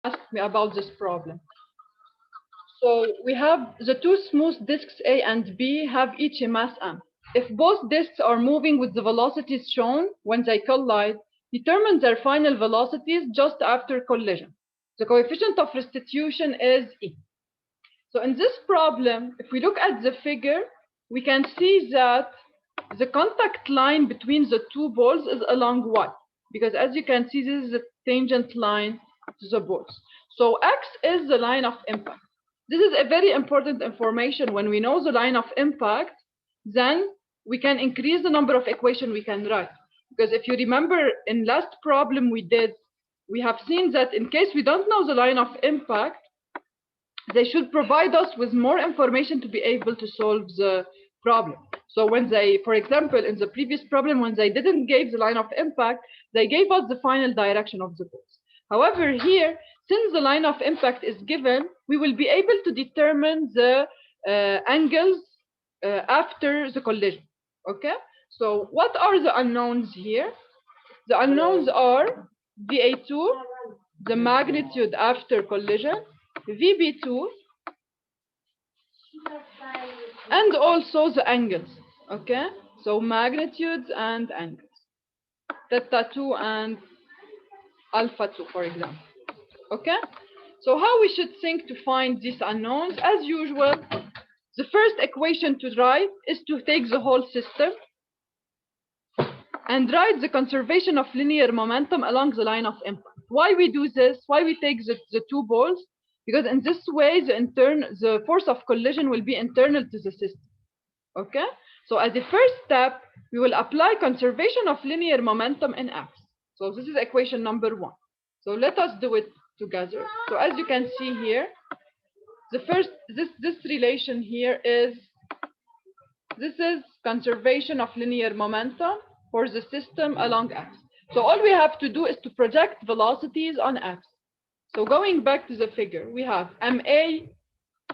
asked me about this problem. So we have the two smooth disks A and B have each a mass m. If both disks are moving with the velocities shown when they collide, determine their final velocities just after collision. The coefficient of restitution is E. So in this problem, if we look at the figure, we can see that the contact line between the two balls is along Y, because as you can see, this is the tangent line to the balls. So X is the line of impact. This is a very important information. When we know the line of impact, then we can increase the number of equations we can write. Because if you remember in last problem we did, we have seen that in case we don't know the line of impact, they should provide us with more information to be able to solve the problem. So when they, for example, in the previous problem, when they didn't give the line of impact, they gave us the final direction of the balls. However, here, since the line of impact is given, we will be able to determine the angles after the collision. Okay? So what are the unknowns here? The unknowns are VA2, the magnitude after collision, VB2, and also the angles. Okay? So magnitudes and angles. Theta 2 and alpha 2, for example. Okay? So how we should think to find these unknowns? As usual, the first equation to write is to take the whole system and write the conservation of linear momentum along the line of impact. Why we do this? Why we take the two balls? Because in this way, the force of collision will be internal to the system. Okay? So as the first step, we will apply conservation of linear momentum in X. So this is equation number 1. So let us do it together. So as you can see here, the first, this relation here is, this is conservation of linear momentum for the system along X. So all we have to do is to project velocities on X. So going back to the figure, we have MA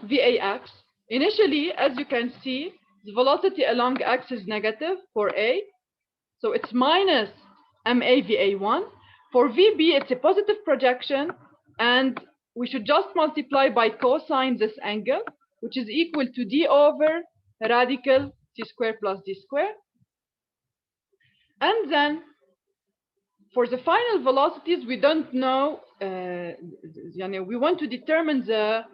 VAX. Initially, as you can see, the velocity along X is negative for A. So it's minus MA VA1. For VB, it's a positive projection, and we should just multiply by cosine this angle, which is equal to D over radical T squared plus D squared. And then for the final velocities, we don't know, we want to determine the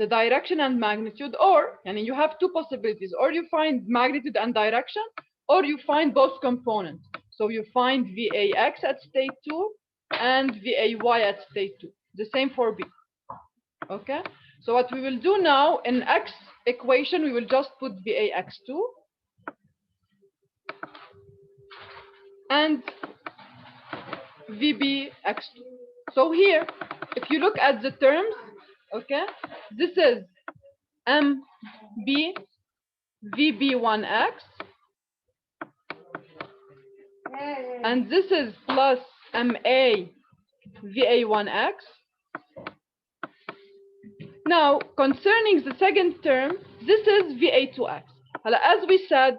direction and magnitude, or you have two possibilities, or you find magnitude and direction, or you find both components. So you find VAX at state 2 and VAY at state 2. The same for B. Okay? So what we will do now in X equation, we will just put VAX2 and VBX2. So here, if you look at the terms, okay, this is MB VB1X, and this is plus MA VA1X. Now, concerning the second term, this is VA2X. As we said,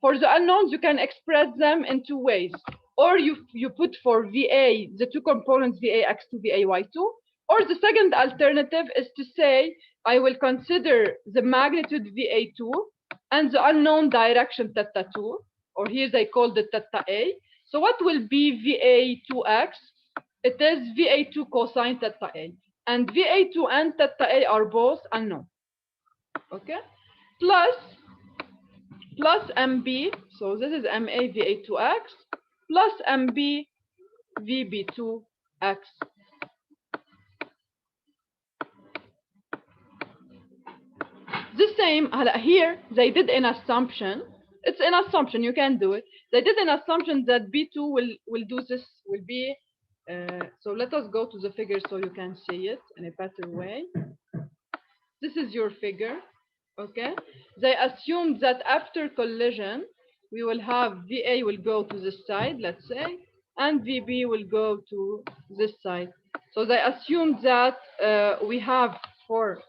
for the unknowns, you can express them in two ways. Or you put for VA, the two components, VAX2, VAY2. Or the second alternative is to say, I will consider the magnitude VA2 and the unknown direction theta 2, or here they call it theta A. So what will be VA2X? It is VA2 cosine theta A. And VA2 and theta A are both unknown. Okay? Plus MB, so this is MA VA2X, plus MB VB2X. The same, here they did an assumption. It's an assumption, you can do it. They did an assumption that B2 will do this, will be, so let us go to the figure so you can see it in a better way. This is your figure, okay? They assumed that after collision, we will have VA will go to this side, let's say, and VB will go to this side. So they assumed that we have for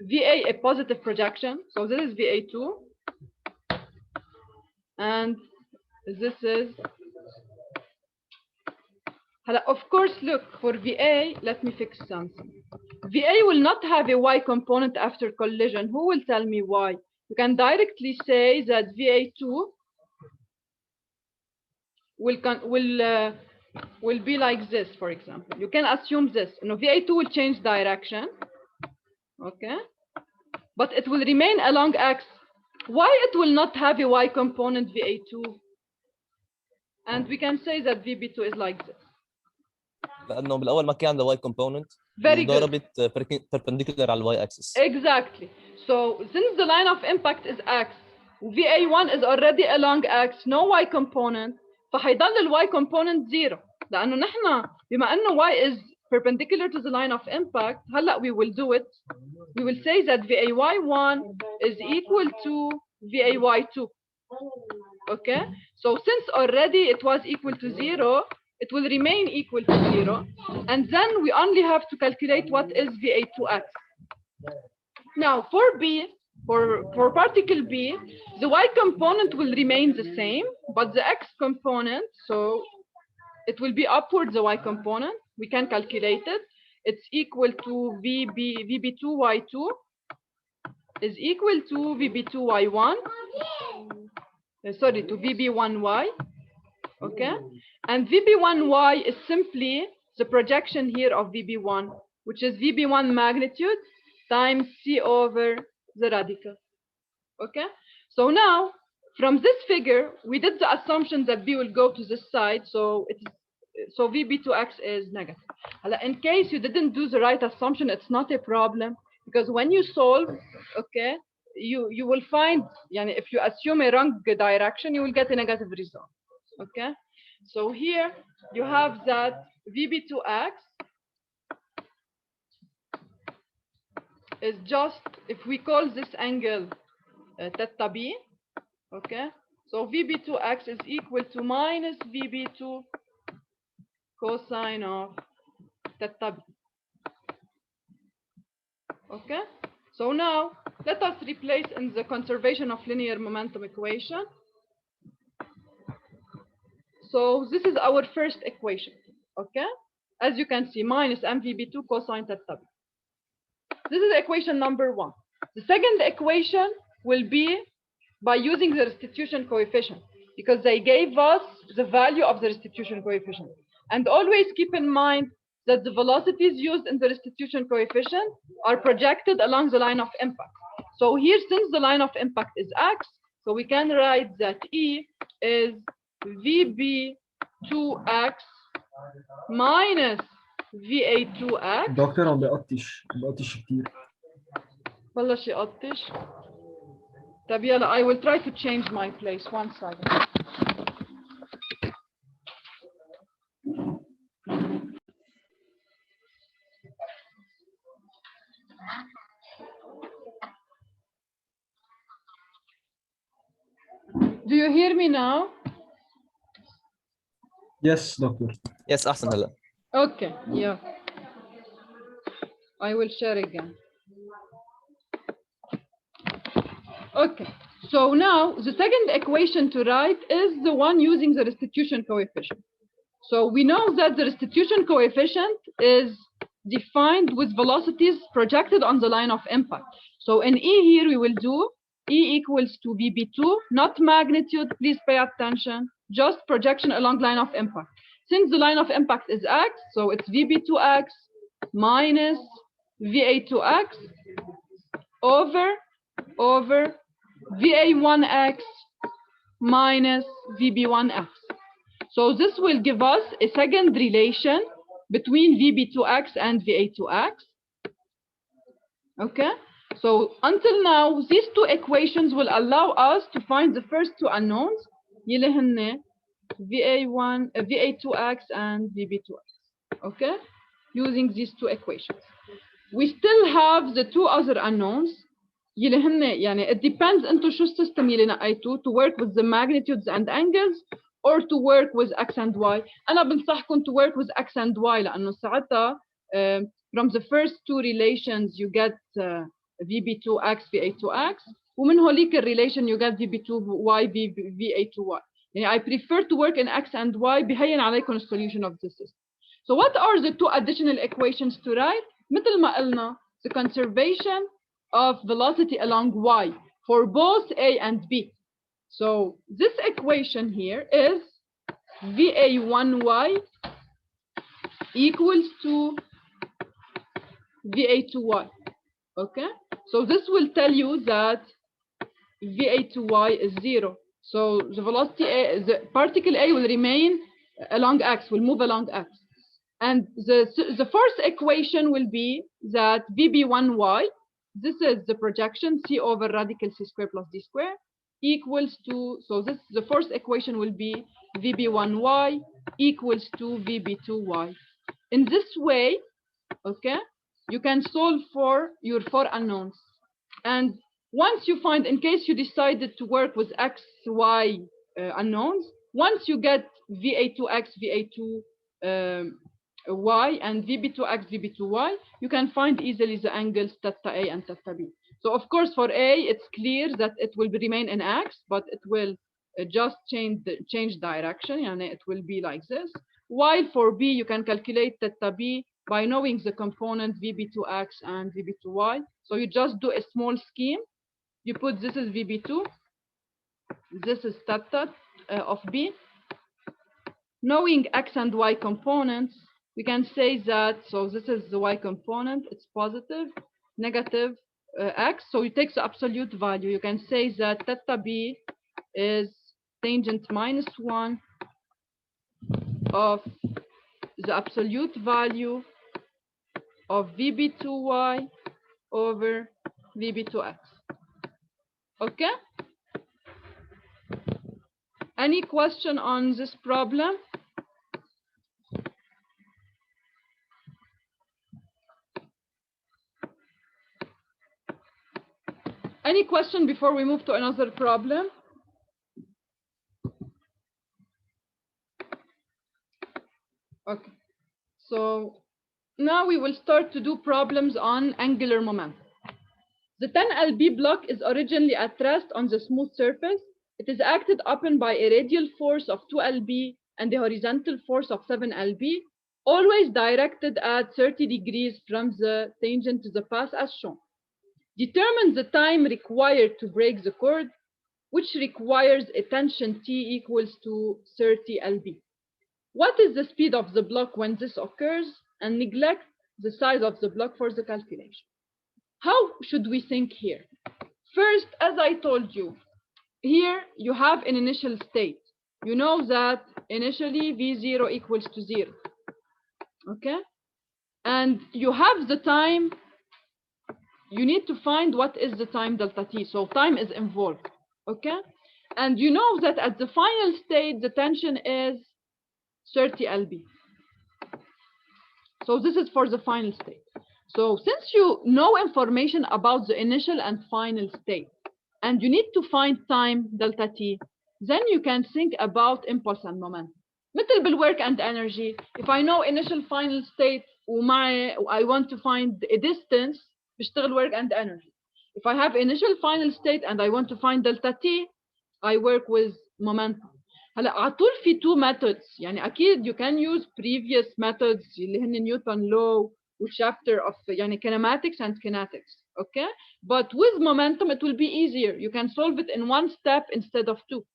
VA a positive projection. So this is VA2. And this is Of course, look, for VA, let me fix something. VA will not have a Y component after collision. Who will tell me why? You can directly say that VA2 will be like this, for example. You can assume this. VA2 will change direction, okay? But it will remain along X. Why it will not have a Y component VA2? And we can say that VB2 is like this. لانه بالاول ما كان عنده y component Very good. وضربت perpendicular على الواي axis. Exactly. So since the line of impact is X, VA1 is already along X, no Y component, فهيضل ال Y component 0. لأنه نحن بما أنه Y is perpendicular to the line of impact, هلا we will do it. We will say that VAY1 is equal to VAY2. Okay? So since already it was equal to 0, it will remain equal to 0. And then we only have to calculate what is VA2X. Now for B, for particle B, the Y component will remain the same, but the X component, so it will be upward, the Y component. We can calculate it. It's equal to VB2Y2 is equal to VB2Y1. Sorry, to VB1Y. Okay? And VB1Y is simply the projection here of VB1, which is VB1 magnitude times C over the radical. Okay? So now, from this figure, we did the assumption that B will go to this side, so VB2X is negative. In case you didn't do the right assumption, it's not a problem, because when you solve, okay, you will find, if you assume a wrong direction, you will get a negative result. Okay? So here you have that VB2X is just, if we call this angle theta B, okay? So VB2X is equal to minus VB2 cosine of theta B. Okay? So now let us replace in the conservation of linear momentum equation. So this is our first equation, okay? As you can see, minus mVB2 cosine theta B. This is equation number 1. The second equation will be by using the restitution coefficient, because they gave us the value of the restitution coefficient. And always keep in mind that the velocities used in the restitution coefficient are projected along the line of impact. So here, since the line of impact is X, so we can write that E is VB2X minus VA2X. دكتور ما بيقطش كتير. بلش يقطش. طب يلا, I will try to change my place. 1 second. Do you hear me now? Yes, doctor. Yes, أحسن هلا. Okay, yeah. I will share again. Okay, so now the second equation to write is the one using the restitution coefficient. So we know that the restitution coefficient is defined with velocities projected on the line of impact. So in E here we will do E equals to VB2, not magnitude, please pay attention, just projection along line of impact. Since the line of impact is X, so it's VB2X minus VA2X over VA1X minus VB1X. So this will give us a second relation between VB2X and VA2X. Okay, so until now, these two equations will allow us to find the first two unknowns, يلي هن VA2X and VB2X. Okay, using these two equations. We still have the two other unknowns. يلي هن it depends انتو شو السيستم يلي نقيتوه to work with the magnitudes and angles or to work with X and Y. أنا بنصحكم to work with X and Y لأنه ساعتها from the first two relations you get VB2X, VA2X ومن هوليك relation you get VB2Y, VA2Y. I prefer to work in X and Y بهين عليكم the solution of this system. So what are the two additional equations to write? مثل ما قلنا, the conservation of velocity along y for both A and B. So this equation here is VA1y equals to VA2y. Okay, so this will tell you that VA2y is 0. So the velocity A, the particle A will remain along x, will move along x. And the first equation will be that VB1y, this is the projection C over radical C squared plus D squared, equals to, so this, the first equation will be VB1y equals to VB2y. In this way, okay, you can solve for your 4 unknowns. And once you find, in case you decided to work with x, y unknowns, once you get VA2x, VA2 y, and VB2x, VB2y, you can find easily the angles theta A and theta B. So of course for A, it's clear that it will remain in x, but it will just change direction, and it will be like this. While for B, you can calculate theta B by knowing the component VB2x and VB2y. So you just do a small scheme. You put this is VB2, this is theta of B. Knowing x and y components, we can say that, so this is the y component, it's positive, negative x, so you take the absolute value. You can say that theta B is tangent minus 1 of the absolute value of VB2y over VB2x. Okay? Any question on this problem? Any question before we move to another problem? Okay, so now we will start to do problems on angular momentum. The 10 lb block is originally at rest on the smooth surface. It is acted upon by a radial force of 2 lb and a horizontal force of 7 lb, always directed at 30 degrees from the tangent to the path as shown. Determine the time required to break the cord, which requires a tension T equals to 30 lb. What is the speed of the block when this occurs? And neglect the size of the block for the calculation. How should we think here? First, as I told you, here you have an initial state. You know that initially V0 equals to 0. Okay? And you have the time. You need to find what is the time delta T. So time is involved. Okay? And you know that at the final state, the tension is 30 lb. So this is for the final state. So since you know information about the initial and final state, and you need to find time delta T, then you can think about impulse and momentum. مثل بالwork and energy, if I know initial final state I want to find a distance, بشتغل work and energy. If I have initial final state and I want to find delta T, I work with momentum. هلا على طول في two methods. يعني أكيد you can use previous methods اللي هن نيوتن law chapter of يعني kinematics and kinetics. Okay, but with momentum it will be easier. You can solve it in one step instead of two.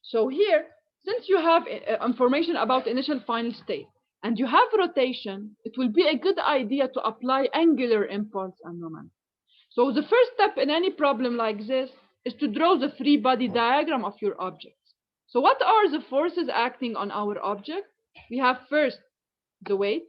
So here, since you have information about initial final state and you have rotation, it will be a good idea to apply angular impulse and momentum. So the first step in any problem like this is to draw the free body diagram of your object. So what are the forces acting on our object? We have first the weight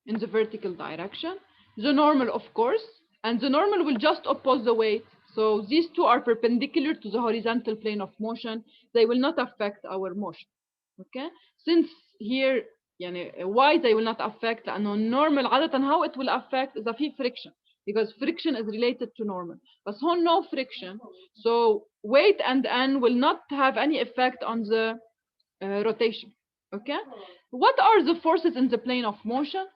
in the vertical direction, the normal of course, and the normal will just oppose the weight. So these two are perpendicular to the horizontal plane of motion. They will not affect our motion. Okay? Since here يعني why they will not affect لأنه normal عادة how it will affect إذا في friction, because friction is related to normal. But هون no friction, so weight and N will not have any effect on the rotation. Okay? What are the forces in the plane of motion?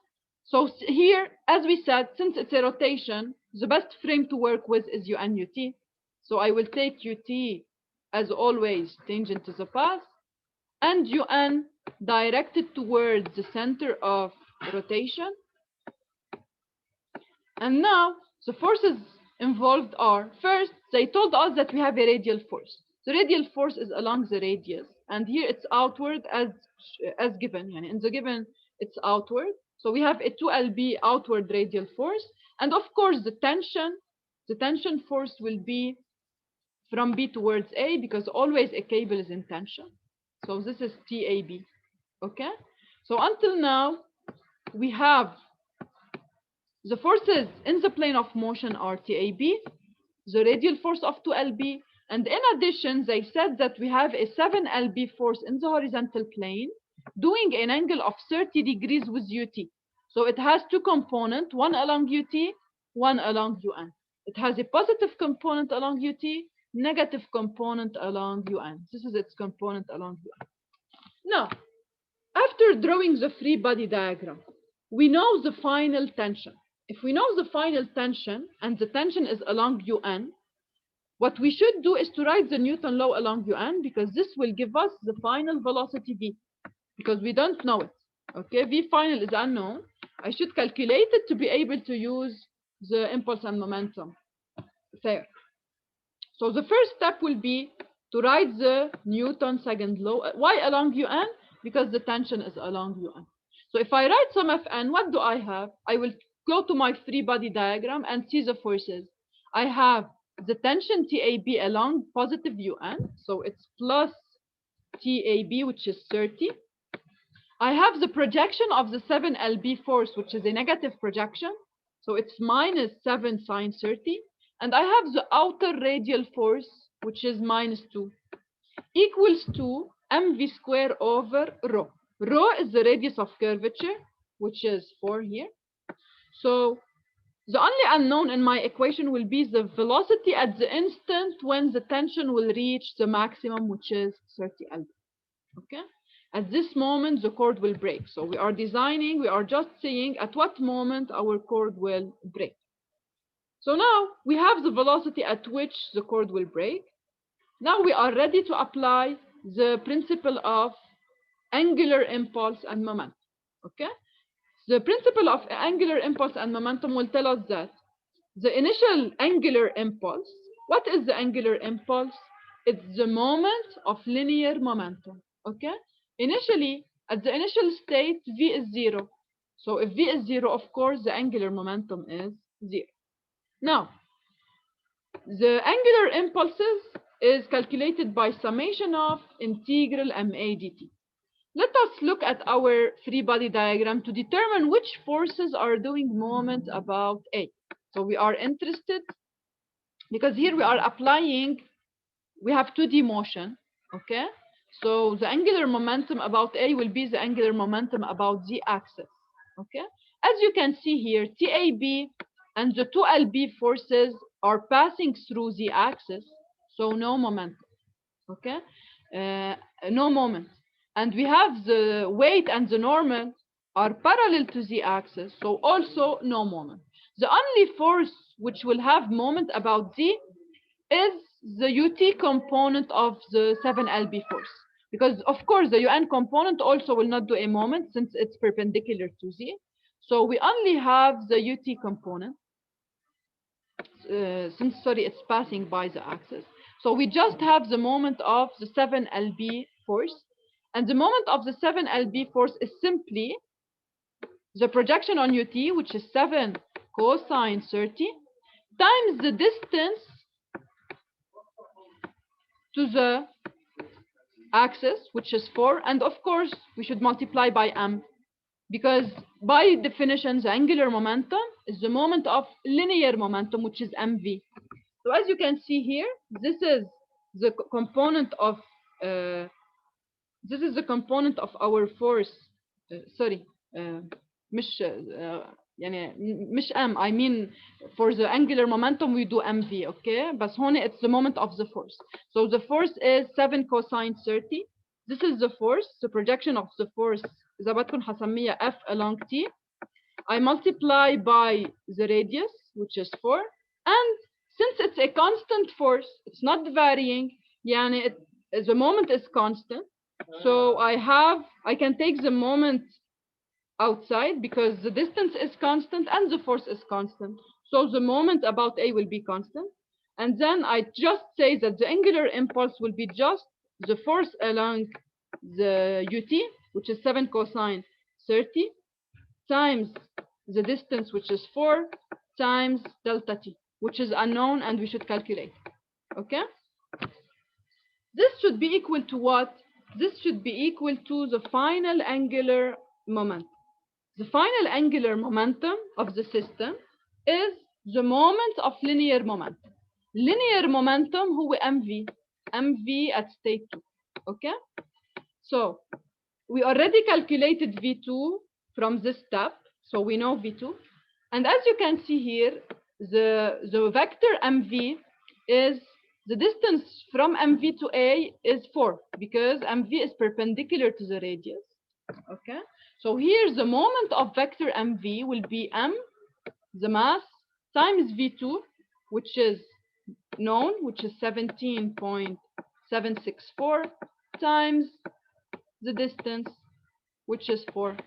So here, as we said, since it's a rotation, the best frame to work with is UN UT. So I will take UT as always tangent to the path. and UN directed towards the center of rotation. And now the forces involved are, first, they told us that we have a radial force. The radial force is along the radius, and here it's outward as given. Yani in the given, it's outward. So we have a 2lb outward radial force, and of course the tension force will be from B towards A, because always a cable is in tension. So this is TAB. Okay. So until now, we have the forces in the plane of motion are TAB, the radial force of 2lb, and in addition, they said that we have a 7lb force in the horizontal plane doing an angle of 30 degrees with UT. So it has two components, one along UT, one along UN. It has a positive component along UT, negative component along UN. This is its component along UN. Now, after drawing the free body diagram, we know the final tension. If we know the final tension, and the tension is along UN, what we should do is to write the Newton law along UN, because this will give us the final velocity V, because we don't know it. Okay, V final is unknown. I should calculate it to be able to use the impulse and momentum there. So the first step will be to write the Newton second law. Why along UN? Because the tension is along UN. So if I write some Fn, what do I have? I will go to my free body diagram and see the forces. I have the tension TAB along positive UN, so it's plus TAB, which is 30. I have the projection of the 7lb force, which is a negative projection, so it's minus 7 sine 30. And I have the outer radial force, which is minus 2, equals to mv square over rho. Rho is the radius of curvature, which is 4 here. So the only unknown in my equation will be the velocity at the instant when the tension will reach the maximum, which is 30 lb. Okay? At this moment, the cord will break. So we are designing, we are just seeing at what moment our cord will break. So now we have the velocity at which the cord will break. Now we are ready to apply the principle of angular impulse and momentum. Okay? The principle of angular impulse and momentum will tell us that the initial angular impulse, what is the angular impulse? It's the moment of linear momentum. Okay? Initially, at the initial state, V is 0. So if V is 0, of course, the angular momentum is 0. Now, the angular impulses is calculated by summation of integral MA dt. Let us look at our free body diagram to determine which forces are doing moment about A. So we are interested, because here we are applying, we have 2D motion, okay? So the angular momentum about A will be the angular momentum about Z axis, okay? As you can see here, TAB and the 2lb forces are passing through Z axis, so no momentum, okay? No moment. And we have the weight and the normal are parallel to the axis, so also no moment. The only force which will have moment about Z is the UT component of the 7lb force. Because of course the UN component also will not do a moment since it's perpendicular to Z. So we only have the UT component, since it's passing by the axis. So we just have the moment of the 7lb force. And the moment of the 7lb force is simply the projection on UT, which is 7 cosine 30, times the distance to the axis, which is 4. And of course, we should multiply by m, because by definition, the angular momentum is the moment of linear momentum, which is mv. So as you can see here, this is the component of our force. مش m, I mean for the angular momentum we do mv, okay? But هون it's the moment of the force. So the force is 7 cosine 30. This is the force, the projection of the force. إذا بدكم حسميها f along t. I multiply by the radius, which is 4, and since it's a constant force, it's not varying, the moment is constant. So I can take the moment outside because the distance is constant and the force is constant. So the moment about A will be constant. And then I just say that the angular impulse will be just the force along the UT, which is 7 cosine 30, times the distance, which is 4, times delta T, which is unknown and we should calculate. Okay? This should be equal to what? This should be equal to the final angular momentum. The final angular momentum of the system is the moment of linear momentum. Linear momentum هو mv. mv at state 2. Okay? So we already calculated v2 from this step. So we know v2. And as you can see here, the vector mv is the distance from mv to a is 4 because mv is perpendicular to the radius. Okay, so here the moment of vector mv will be m, the mass, times v2, which is known, which is 17.764, times the distance, which is 4.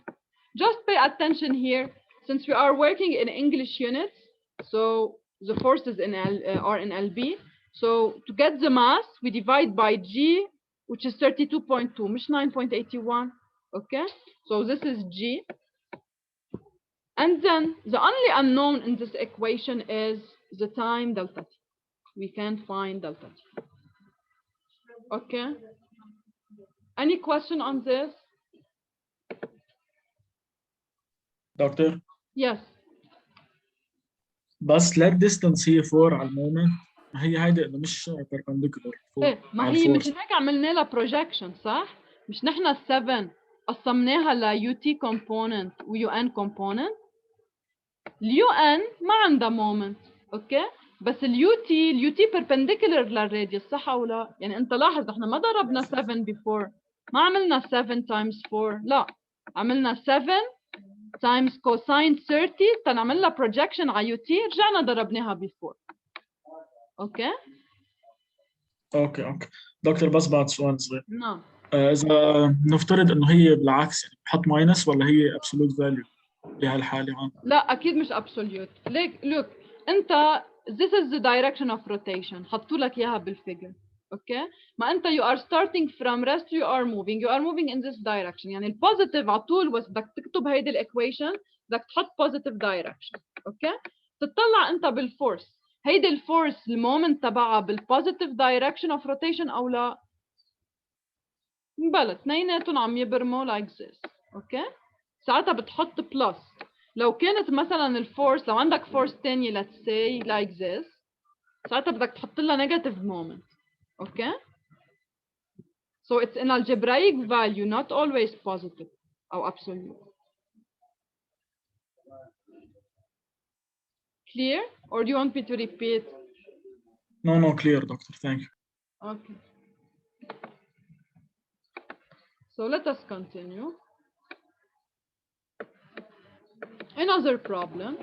Just pay attention here, since we are working in English units, so the forces are in lb. So to get the mass, we divide by g, which is 32.2, مش 9.81. Okay, so this is g. And then the only unknown in this equation is the time delta t. We can't find delta t. Okay, any question on this? دكتور Yes. بس لا distance هي 4 على المومنت هي هيدي انه مش perpendicular ايه ما على هي الفورس. مش هيك عملنا لها بروجكشن صح؟ مش نحن ال7 قسمناها ل UT component و UN component. اليو ان ما عندها مومنت، اوكي؟ بس اليو تي perpendicular للراديوس صح او لا؟ يعني انت لاحظ احنا ما ضربنا 7 before، ما عملنا 7 times 4، لا عملنا 7 times cosine 30 تنعمل لها projection على يو تي، رجعنا ضربناها before. اوكي؟ اوكي دكتور بس بعد سؤال صغير. نعم. اذا نفترض انه هي بالعكس يعني بحط ماينس ولا هي absolute value بهالحالة؟ لا اكيد مش absolute. ليك look انت this is the direction of rotation، حطوا لك اياها بالفيجر. اوكي، ما انت you are starting from rest you are moving in this direction، يعني البوزيتيف على طول بس بدك تكتب هيدي الايكويشن بدك تحط positive direction. اوكي، تطلع انت بالفورس، هيدي الفورس المومنت تبعها بالبوزيتيف direction of rotation او لا؟ بلا اثنيناتهم عم يبرموا like this. اوكي، ساعتها بتحط بلس. لو كانت مثلا الفورس، لو عندك فورس تانية let's say like this، ساعتها بدك تحط لها negative moment. okay, so it's an algebraic value not always positive or absolute. Clear, or do you want me to repeat? No clear doctor, thank you. Okay, so let us continue. Another problem.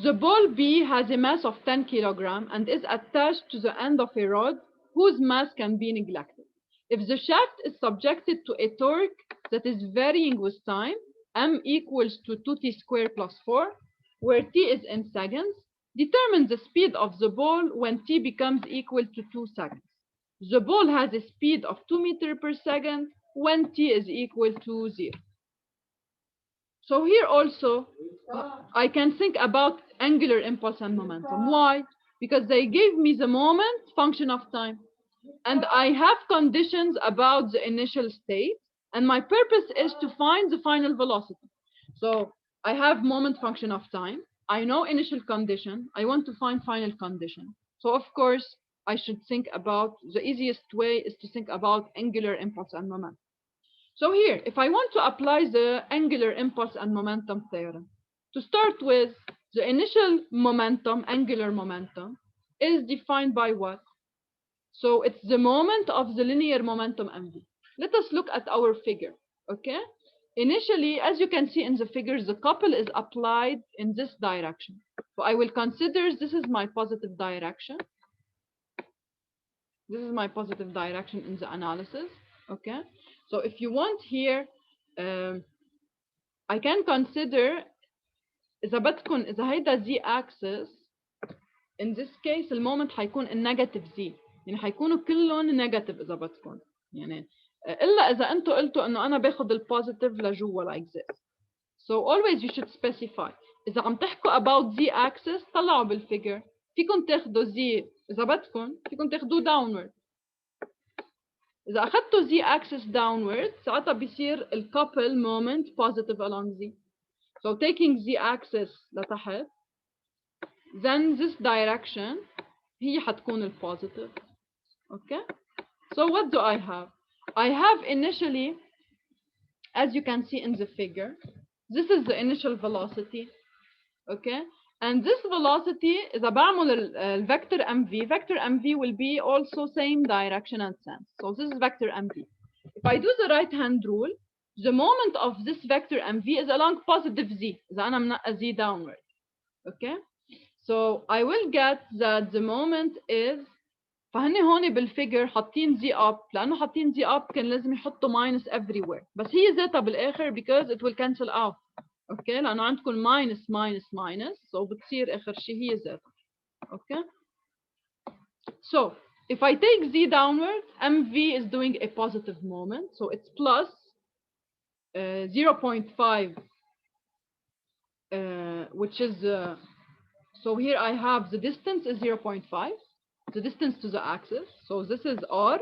The ball B has a mass of 10 kilograms and is attached to the end of a rod whose mass can be neglected. If the shaft is subjected to a torque that is varying with time, m equals to 2t squared plus 4, where t is in seconds, determine the speed of the ball when t becomes equal to 2 seconds. The ball has a speed of 2 meters per second when t is equal to 0. So here also, I can think about angular impulse and momentum. Why? Because they gave me the moment function of time. And I have conditions about the initial state. And my purpose is to find the final velocity. So I have moment function of time. I know initial condition. I want to find final condition. So of course, I should think about, the easiest way is to think about angular impulse and momentum. So here, if I want to apply the angular impulse and momentum theorem, to start with, the initial momentum, angular momentum, is defined by what? So it's the moment of the linear momentum mv. Let us look at our figure, okay? Initially, as you can see in the figure, the couple is applied in this direction. So I will consider this is my positive direction. This is my positive direction in the analysis, okay? So if you want here, I can consider إذا بدكم إذا هيدا z axis in this case المومنت حيكون النيجاتيف z، يعني حيكونوا كلهم نيجاتيف إذا بدكم، يعني إلا إذا أنتوا قلتوا إنه أنا باخذ البوزيتيف لجوا like this. So always you should specify. إذا عم تحكوا about z axis طلعوا بالفيجر، فيكم تاخذوا z إذا بدكم فيكم تاخذوه downward. إذا أخذتوا z axis downward ساعتها بيصير الكابل moment positive along z. So taking z axis لتحت, then this direction هي حتكون ال positive. Okay? So what do I have? I have initially, as you can see in the figure, this is the initial velocity. Okay? And this velocity is a vector mv. Vector mv will be also same direction and sense. So this is vector mv. If I do the right hand rule, the moment of this vector mv is along positive z. إذا أنا منقى z downward. Okay? So I will get that the moment is فهني هون بالفيجر حاطين z up لأنه حاطين z up كان لازم يحطوا minus everywhere. بس هي ذاتها بالآخر because it will cancel out. اوكي لانه عندكم minus minus minus so بتصير اخر شيء هي ذاتها. اوكي so if I take z downward mv is doing a positive moment so it's plus 0.5 which is so here I have the distance is 0.5, the distance to the axis, so this is r.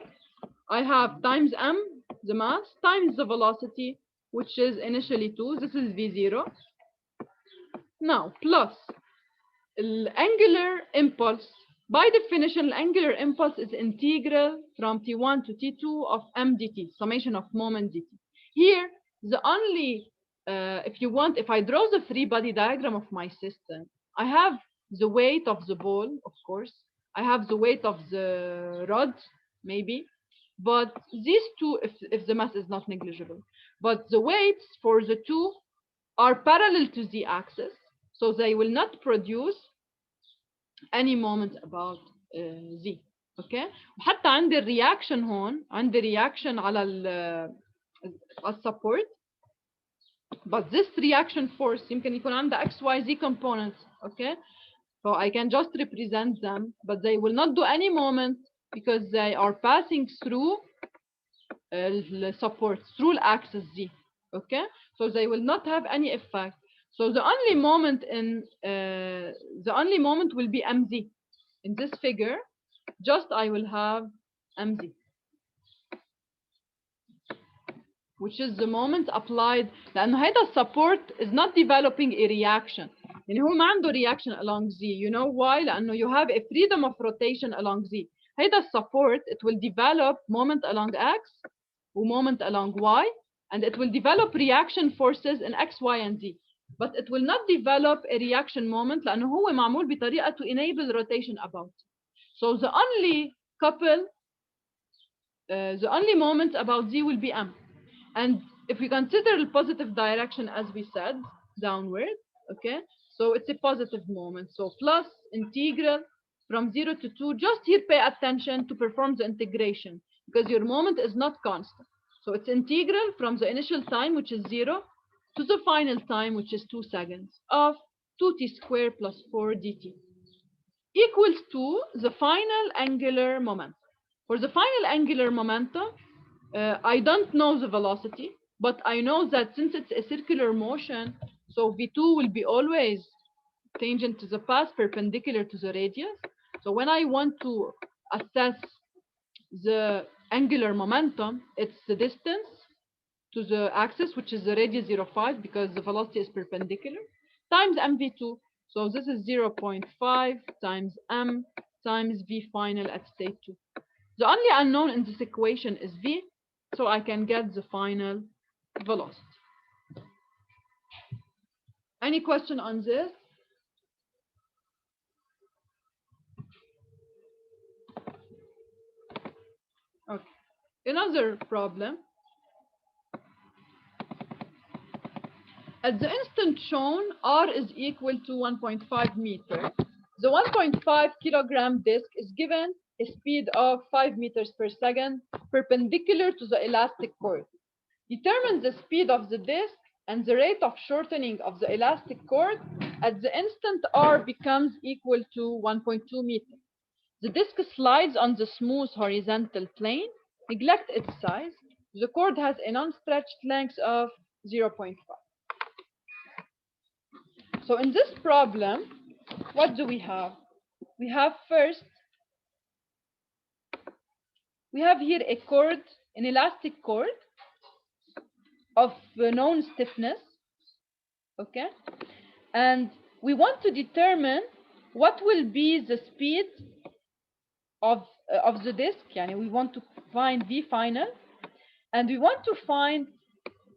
I have times m, the mass, times the velocity, which is initially 2. This is v0. Now, plus the angular impulse. By definition, the angular impulse is integral from t1 to t2 of m dt, summation of moment dt. Here, the only, if you want, if I draw the free body diagram of my system, I have the weight of the ball, of course. I have the weight of the rod, maybe. But these two, if the mass is not negligible, but the weights for the two are parallel to the axis, so they will not produce any moment about z. Okay? وحتى عندي الرياكشن هون، عندي reaction على ال support, but this reaction force يمكن يكون عندها XYZ components. Okay? So I can just represent them, but they will not do any moment because they are passing through support, through axis Z. Okay? So they will not have any effect. So the only moment will be mz. In this figure, just I will have mz, which is the moment applied. لأنه هذا support is not developing a reaction. يعني هو ما عنده reaction along Z. You know why? لأنه you have a freedom of rotation along Z. هذا support, it will develop moment along X و moment along Y, and it will develop reaction forces in X, Y, and Z. But it will not develop a reaction moment لأنه هو معمول بطريقة to enable rotation about. So the only couple, the only moment about Z will be M. And if we consider the positive direction as we said, downward, okay? So it's a positive moment. So plus integral from 0 to 2, just here pay attention to perform the integration because your moment is not constant. So it's integral from the initial time, which is 0, to the final time, which is 2 seconds, of 2t squared plus 4 dt equals to the final angular momentum. For the final angular momentum, I don't know the velocity, but I know that since it's a circular motion, so v2 will be always tangent to the path perpendicular to the radius. So when I want to assess the angular momentum, it's the distance to the axis, which is the radius 0.5 because the velocity is perpendicular, times mv2. So this is 0.5 times m times v final at state 2. The only unknown in this equation is v, so I can get the final velocity. Any question on this? Okay. Another problem. At the instant shown, r is equal to 1.5 meter. The 1.5 kilogram disk is given a speed of 5 meters per second perpendicular to the elastic cord. Determine the speed of the disk and the rate of shortening of the elastic cord at the instant r becomes equal to 1.2 meters. The disk slides on the smooth horizontal plane. Neglect its size. The cord has a non-stretched length of 0.5. So in this problem, what do we have? We have first, we have here a cord, an elastic cord of known stiffness, okay? And we want to determine what will be the speed of the disk. Yani we want to find V final, and we want to find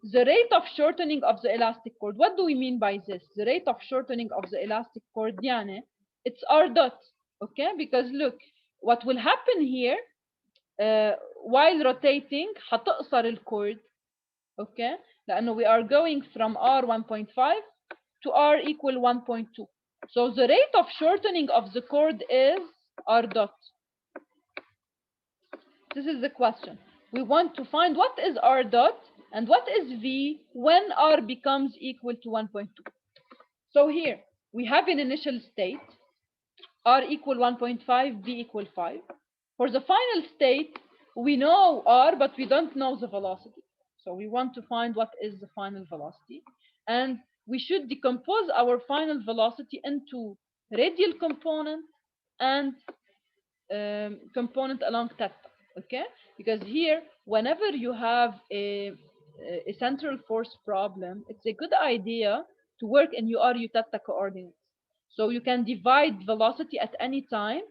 the rate of shortening of the elastic cord. What do we mean by this? The rate of shortening of the elastic cord, يعني, it's R dot, okay? Because look, what will happen here while rotating هتقصر الcord, okay? لأنه we are going from R 1.5 to R equal 1.2. So the rate of shortening of the cord is R dot. This is the question. We want to find what is R dot and what is V when R becomes equal to 1.2. So here we have an initial state, R equal 1.5, V equal 5. For the final state, we know R, but we don't know the velocity. So we want to find what is the final velocity. And we should decompose our final velocity into radial component and component along theta, okay? Because here, whenever you have a central force problem, it's a good idea to work in UR U theta coordinates. So you can divide velocity at any time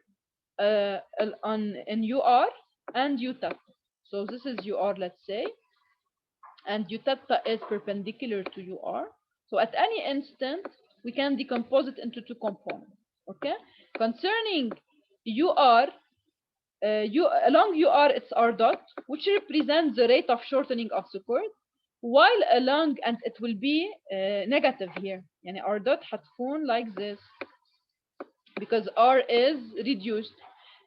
in UR and U theta. So this is UR, let's say, and U theta is perpendicular to UR. So at any instant, we can decompose it into two components, okay? Concerning UR, along UR, it's R dot, which represents the rate of shortening of the cord, while along, and it will be negative here. Yani R dot هتكون like this, because R is reduced.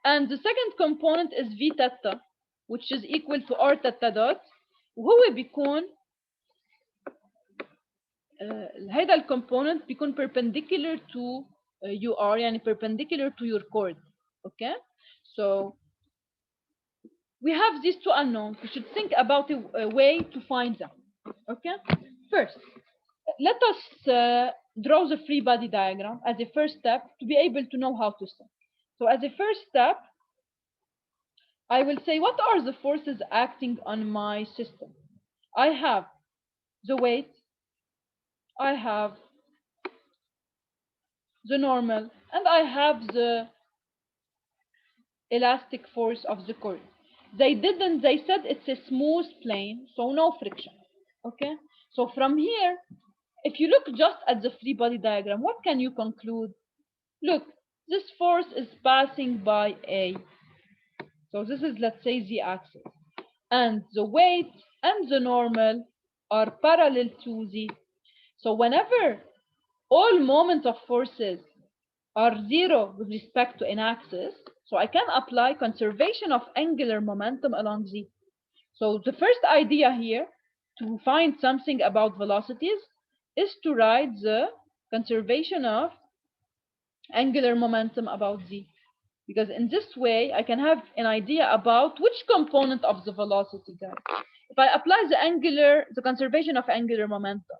And the second component is V theta, which is equal to R theta dot, وهو بيكون هذا الكومبوننت بيكون perpendicular to UR, يعني perpendicular to your cord, okay? So we have these two unknowns. We should think about a way to find them, okay? First, let us draw the free body diagram as a first step to be able to know how to think. So as a first step, I will say, what are the forces acting on my system? I have the weight, I have the normal, and I have the elastic force of the cord. They said it's a smooth plane, so no friction, okay? So from here, if you look just at the free body diagram, what can you conclude? Look, this force is passing by A. So this is, let's say, the axis. And the weight and the normal are parallel to Z. So whenever all moments of forces are zero with respect to an axis, so I can apply conservation of angular momentum along Z. So the first idea here to find something about velocities is to write the conservation of angular momentum about Z. Because in this way, I can have an idea about which component of the velocity, guys. If I apply the conservation of angular momentum,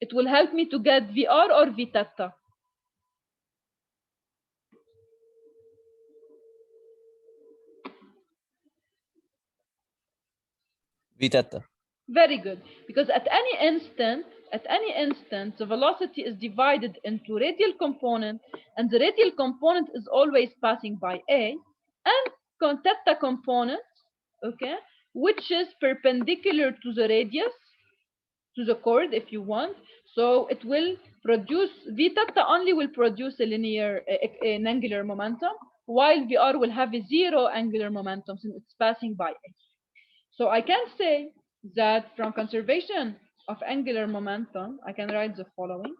it will help me to get VR or V theta. V theta. Very good. Because at any instant, the velocity is divided into radial component, and the radial component is always passing by A, and theta component, okay, which is perpendicular to the radius, to the cord, if you want. So it will produce, V theta only will produce a linear, an angular momentum, while VR will have a zero angular momentum since it's passing by A. So I can say that from conservation of angular momentum, I can write the following.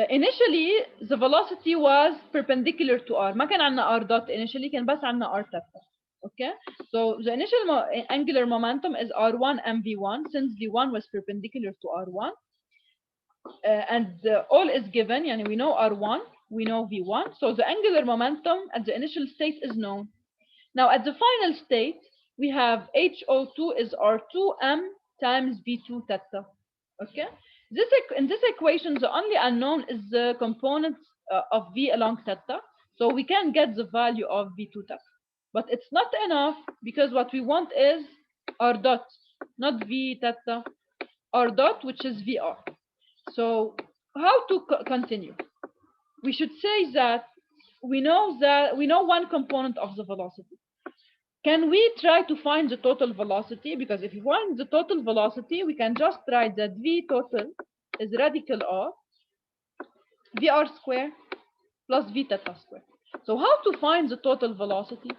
Initially, the velocity was perpendicular to R. ما كان عندنا R dot initially, كان بس عندنا R theta. Okay, so the initial angular momentum is r1 mv1 since v1 was perpendicular to r1, and all is given. Yani we know r1, we know v1, so the angular momentum at the initial state is known. Now at the final state, we have HO2 is R2m times V2 theta. Okay, in this equation, the only unknown is the components of V along theta, so we can get the value of V2 theta. But it's not enough because what we want is R dot, not V theta, R dot, which is VR. So how to continue? We should say that we know one component of the velocity. Can we try to find the total velocity? Because if you find the total velocity, we can just write that V total is radical of VR square plus V theta square. So how to find the total velocity?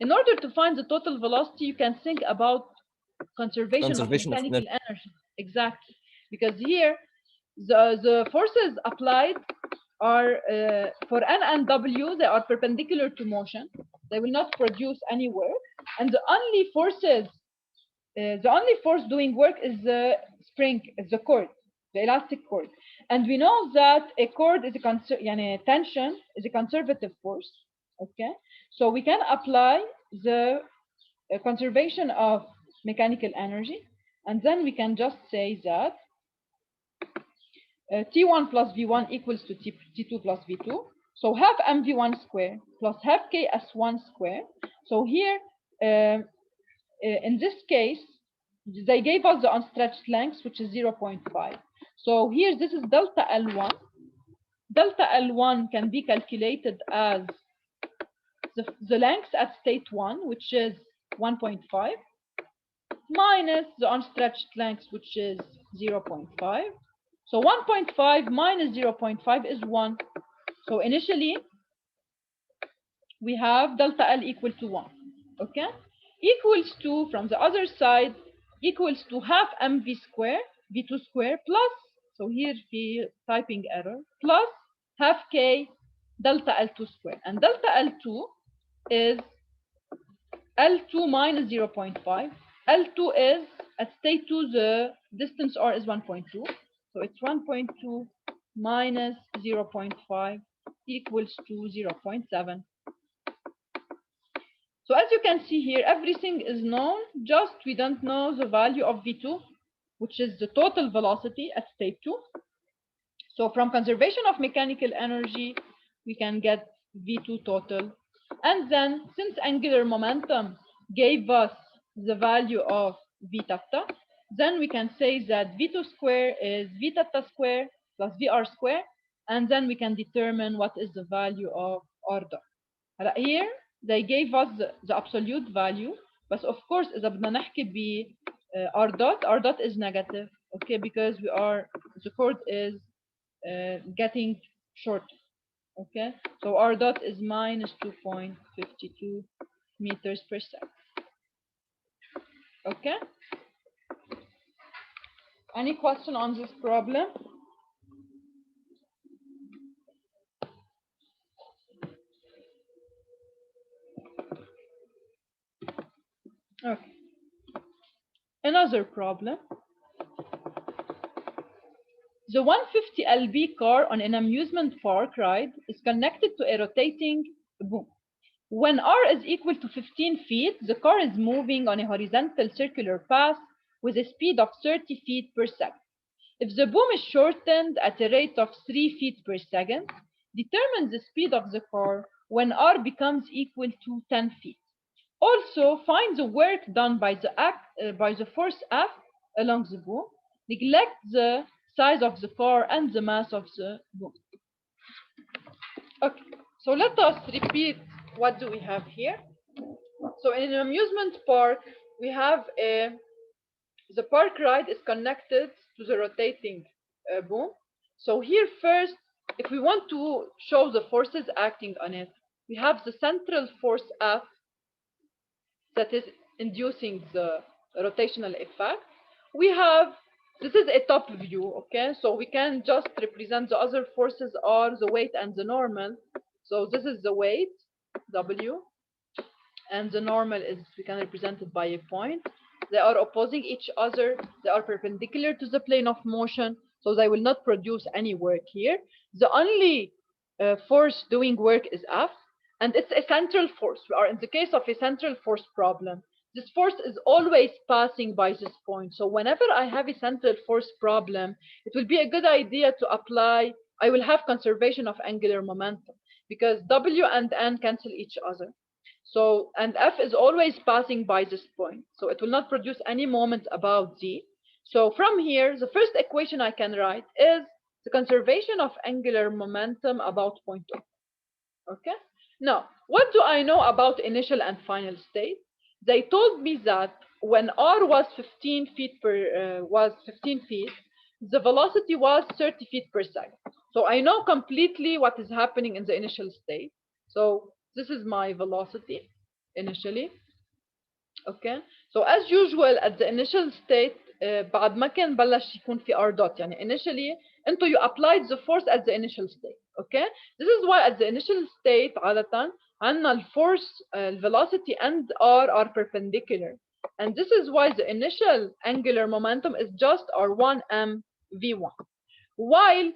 In order to find the total velocity, you can think about conservation of mechanical energy. Exactly. Because here, the forces applied are, for N and W, they are perpendicular to motion. They will not produce any work. And the only force doing work is the spring, is the cord, the elastic cord. And we know that a cord is tension is a conservative force. Okay, so we can apply the conservation of mechanical energy, and then we can just say that T1 plus V1 equals to T2 plus V2. So half mv1 square plus half ks1 square. So here, in this case, they gave us the unstretched length, which is 0.5. So here, this is delta L1. Delta L1 can be calculated as the length at state 1, which is 1.5, minus the unstretched length, which is 0.5. So 1.5 minus 0.5 is 1. So initially, we have delta L equal to 1. Okay? Equals to, from the other side, equals to half mv square, v2 square, plus, so here the typing error, plus half k delta L2 square. And delta L2 is L2 minus 0.5. L2 is, at state 2, the distance r is 1.2. So it's 1.2 minus 0.5 equals to 0.7. So as you can see here, everything is known, just we don't know the value of V2, which is the total velocity at state 2. So from conservation of mechanical energy, we can get V2 total. And then, since angular momentum gave us the value of V theta, then we can say that V2 square is V theta square plus VR square, and then we can determine what is the value of R dot. Here, they gave us the absolute value, but of course, إذا بدنا نحكي ب R dot is negative, okay, because the cord is getting short, okay, so R dot is minus 2.52 meters per second. Okay, any question on this problem? Okay, another problem. The 150 lb car on an amusement park ride is connected to a rotating boom. When r is equal to 15 feet, the car is moving on a horizontal circular path with a speed of 30 feet per second. If the boom is shortened at a rate of 3 feet per second, determine the speed of the car when r becomes equal to 10 feet. Also, find the work done by the force F along the boom. Neglect the size of the car and the mass of the boom. Okay, so let us repeat what do we have here. So in an amusement park, we have the park ride is connected to the rotating boom. So here first, if we want to show the forces acting on it, we have the central force F that is inducing the rotational effect. This is a top view, okay? So we can just represent the other forces are the weight and the normal. So this is the weight, W. and the normal is, we can represent it by a point. They are opposing each other. They are perpendicular to the plane of motion, so they will not produce any work here. The only force doing work is F, and it's a central force. We are in the case of a central force problem. This force is always passing by this point. So whenever I have a central force problem, it will be a good idea to apply, I will have conservation of angular momentum because W and N cancel each other. So, and F is always passing by this point. So it will not produce any moment about Z. So from here, the first equation I can write is the conservation of angular momentum about point O. Okay. Now, what do I know about initial and final state? They told me that when R was 15 feet, the velocity was 30 feet per second. So I know completely what is happening in the initial state. So this is my velocity initially. Okay. So as usual at the initial state, بعد ما كان بلش يكون في R dot يعني initially انتو you applied the force at the initial state. Okay. This is why at the initial state عادة عندنا الforce, velocity and R are perpendicular. And this is why the initial angular momentum is just R1 m V1. While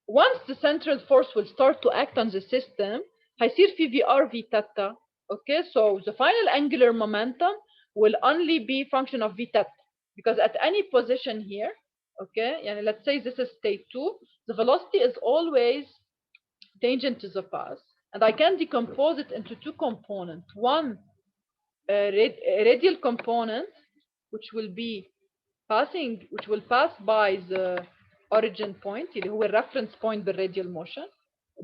once the central force will start to act on the system, هيصير في VR V theta. Okay, so the final angular momentum will only be function of V theta because at any position here, okay, and let's say this is state 2, the velocity is always tangent to the path, and I can decompose it into two components. One, radial component, which will pass by the origin point اللي هو reference point بالradial motion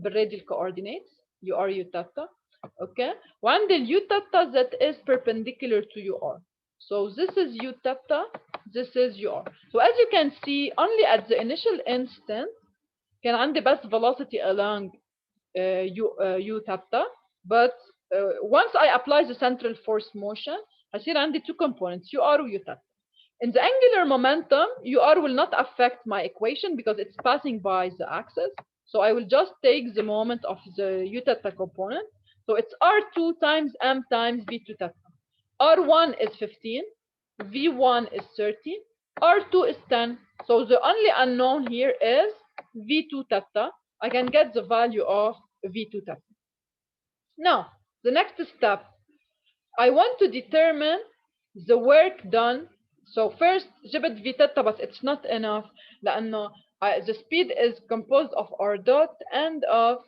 بالradial coordinates UR U theta. Okay, one the U theta that is perpendicular to UR. So this is U theta, this is UR. So as you can see, only at the initial instant كان عندي بس velocity along U theta, but once I apply the central force motion هصير عندي two components UR و U theta. In the angular momentum, UR will not affect my equation because it's passing by the axis. So I will just take the moment of the U theta component. So it's R2 times M times V2 theta. R1 is 15, V1 is 30, R2 is 10. So the only unknown here is V2 theta. I can get the value of V2 theta. Now, the next step, I want to determine the work done. So first, جبت V theta, but it's not enough لأنه the speed is composed of R dot and of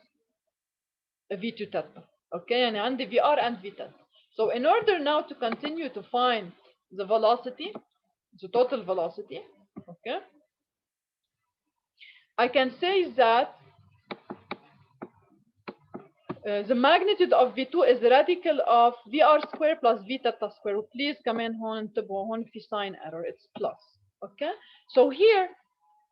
V2 theta. Okay, and عندي VR and V theta. So in order now to continue to find the velocity, the total velocity, okay, I can say that the magnitude of V2 is the radical of VR square plus V theta square. Please كمان هون انتبهوا هون في sign error, it's plus. Okay, so here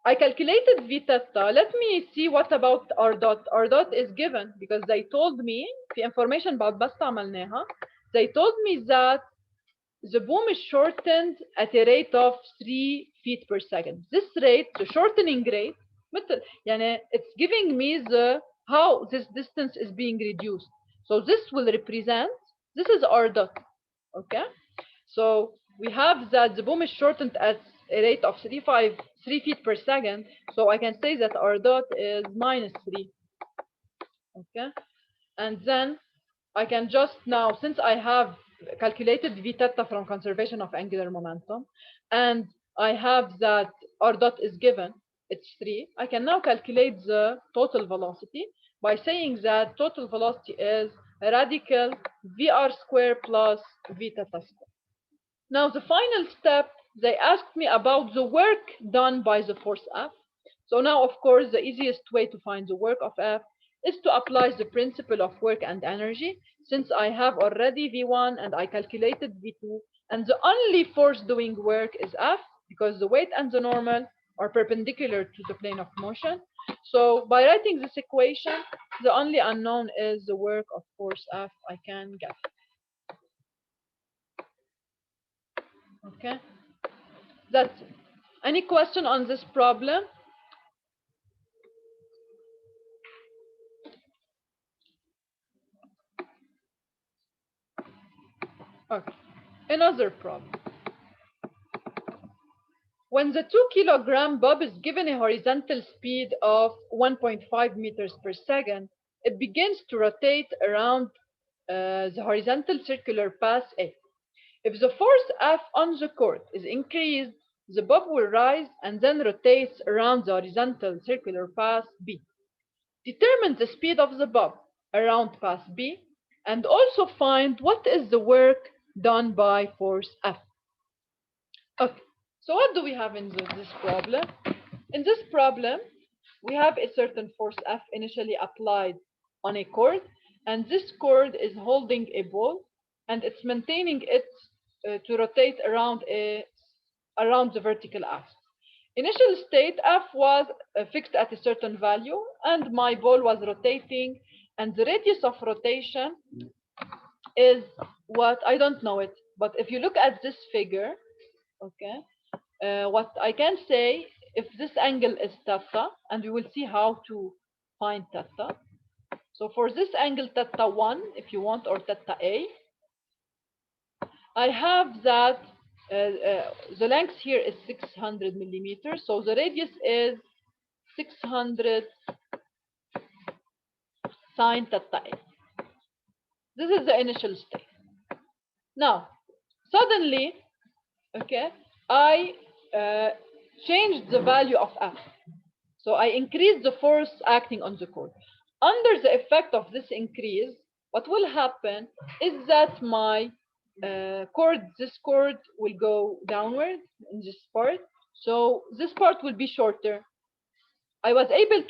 I calculated V theta. Let me see what about R dot. R dot is given because they told me في information بعد بس عملناها. They told me that the boom is shortened at a rate of 3 feet per second. This rate, the shortening rate, مثل يعني it's giving me the how this distance is being reduced. So this will represent, this is R dot. Okay, so we have that the boom is shortened at a rate of 3 feet per second. So I can say that R dot is -3. Okay, and then I can just now, since I have calculated V theta from conservation of angular momentum, and I have that R dot is given, it's 3. I can now calculate the total velocity by saying that total velocity is radical VR square plus V theta square. Now the final step, they asked me about the work done by the force F. So now, of course, the easiest way to find the work of F is to apply the principle of work and energy. Since I have already V1 and I calculated V2, and the only force doing work is F because the weight and the normal are perpendicular to the plane of motion. So by writing this equation, the only unknown is the work of force F I can get. Okay, that's it. Any question on this problem? Okay, another problem. When the 2-kilogram bob is given a horizontal speed of 1.5 meters per second, it begins to rotate around the horizontal circular path A. If the force F on the cord is increased, the bob will rise and then rotates around the horizontal circular path B. Determine the speed of the bob around path B and also find what is the work done by force F. Okay, so what do we have in this problem? In this problem, we have a certain force F initially applied on a cord, and this cord is holding a ball, and it's maintaining it to rotate around the vertical axis. Initial state F was fixed at a certain value, and my ball was rotating, and the radius of rotation is what, I don't know it, but if you look at this figure, okay, what I can say, if this angle is theta, and we will see how to find theta. So for this angle theta 1, if you want, or theta A, I have that the length here is 600 millimeters, so the radius is 600 sine theta A. This is the initial state. Now, suddenly, okay, I changed the value of F. So I increased the force acting on the cord. Under the effect of this increase, what will happen is that my this cord will go downward in this part. So this part will be shorter. I was able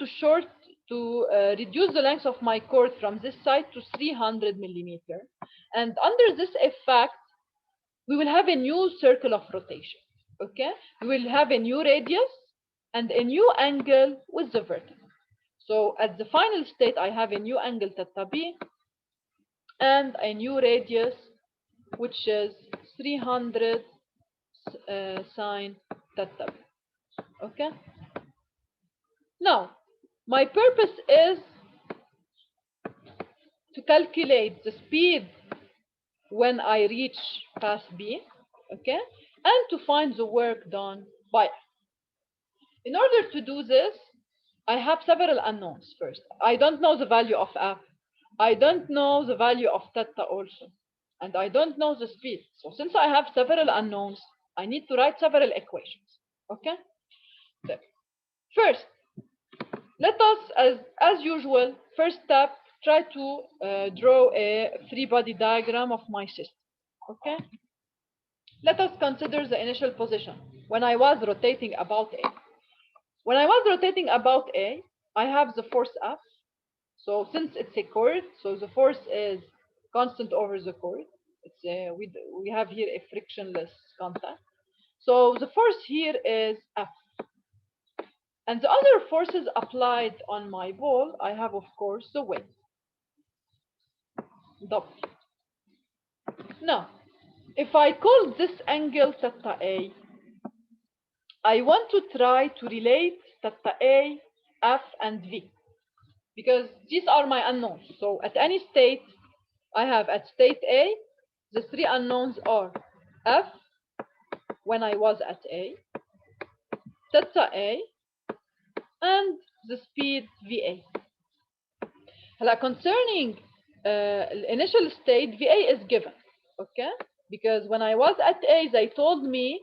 to reduce the length of my cord from this side to 300 millimeter. And under this effect, we will have a new circle of rotation. Okay, we will have a new radius and a new angle with the vertex. So at the final state, I have a new angle theta B and a new radius, which is 300 sine theta B. Okay. Now, my purpose is to calculate the speed when I reach path B, okay, and to find the work done by F. In order to do this, I have several unknowns first. I don't know the value of F. I don't know the value of theta also. And I don't know the speed. So since I have several unknowns, I need to write several equations. Okay? So, first, let us, as usual, first step, try to draw a free-body diagram of my system. Okay? Let us consider the initial position when I was rotating about A. When I was rotating about A, I have the force F. So since it's a cord, so the force is constant over the cord. It's we have here a frictionless contact. So the force here is F. And the other forces applied on my ball, I have, of course, the weight. W. Now, if I call this angle theta A, I want to try to relate theta A, F, and V, because these are my unknowns. So at any state, I have at state A, the three unknowns are F, when I was at A, theta A, and the speed VA. Concerning initial state, VA is given, okay? Because when I was at A, they told me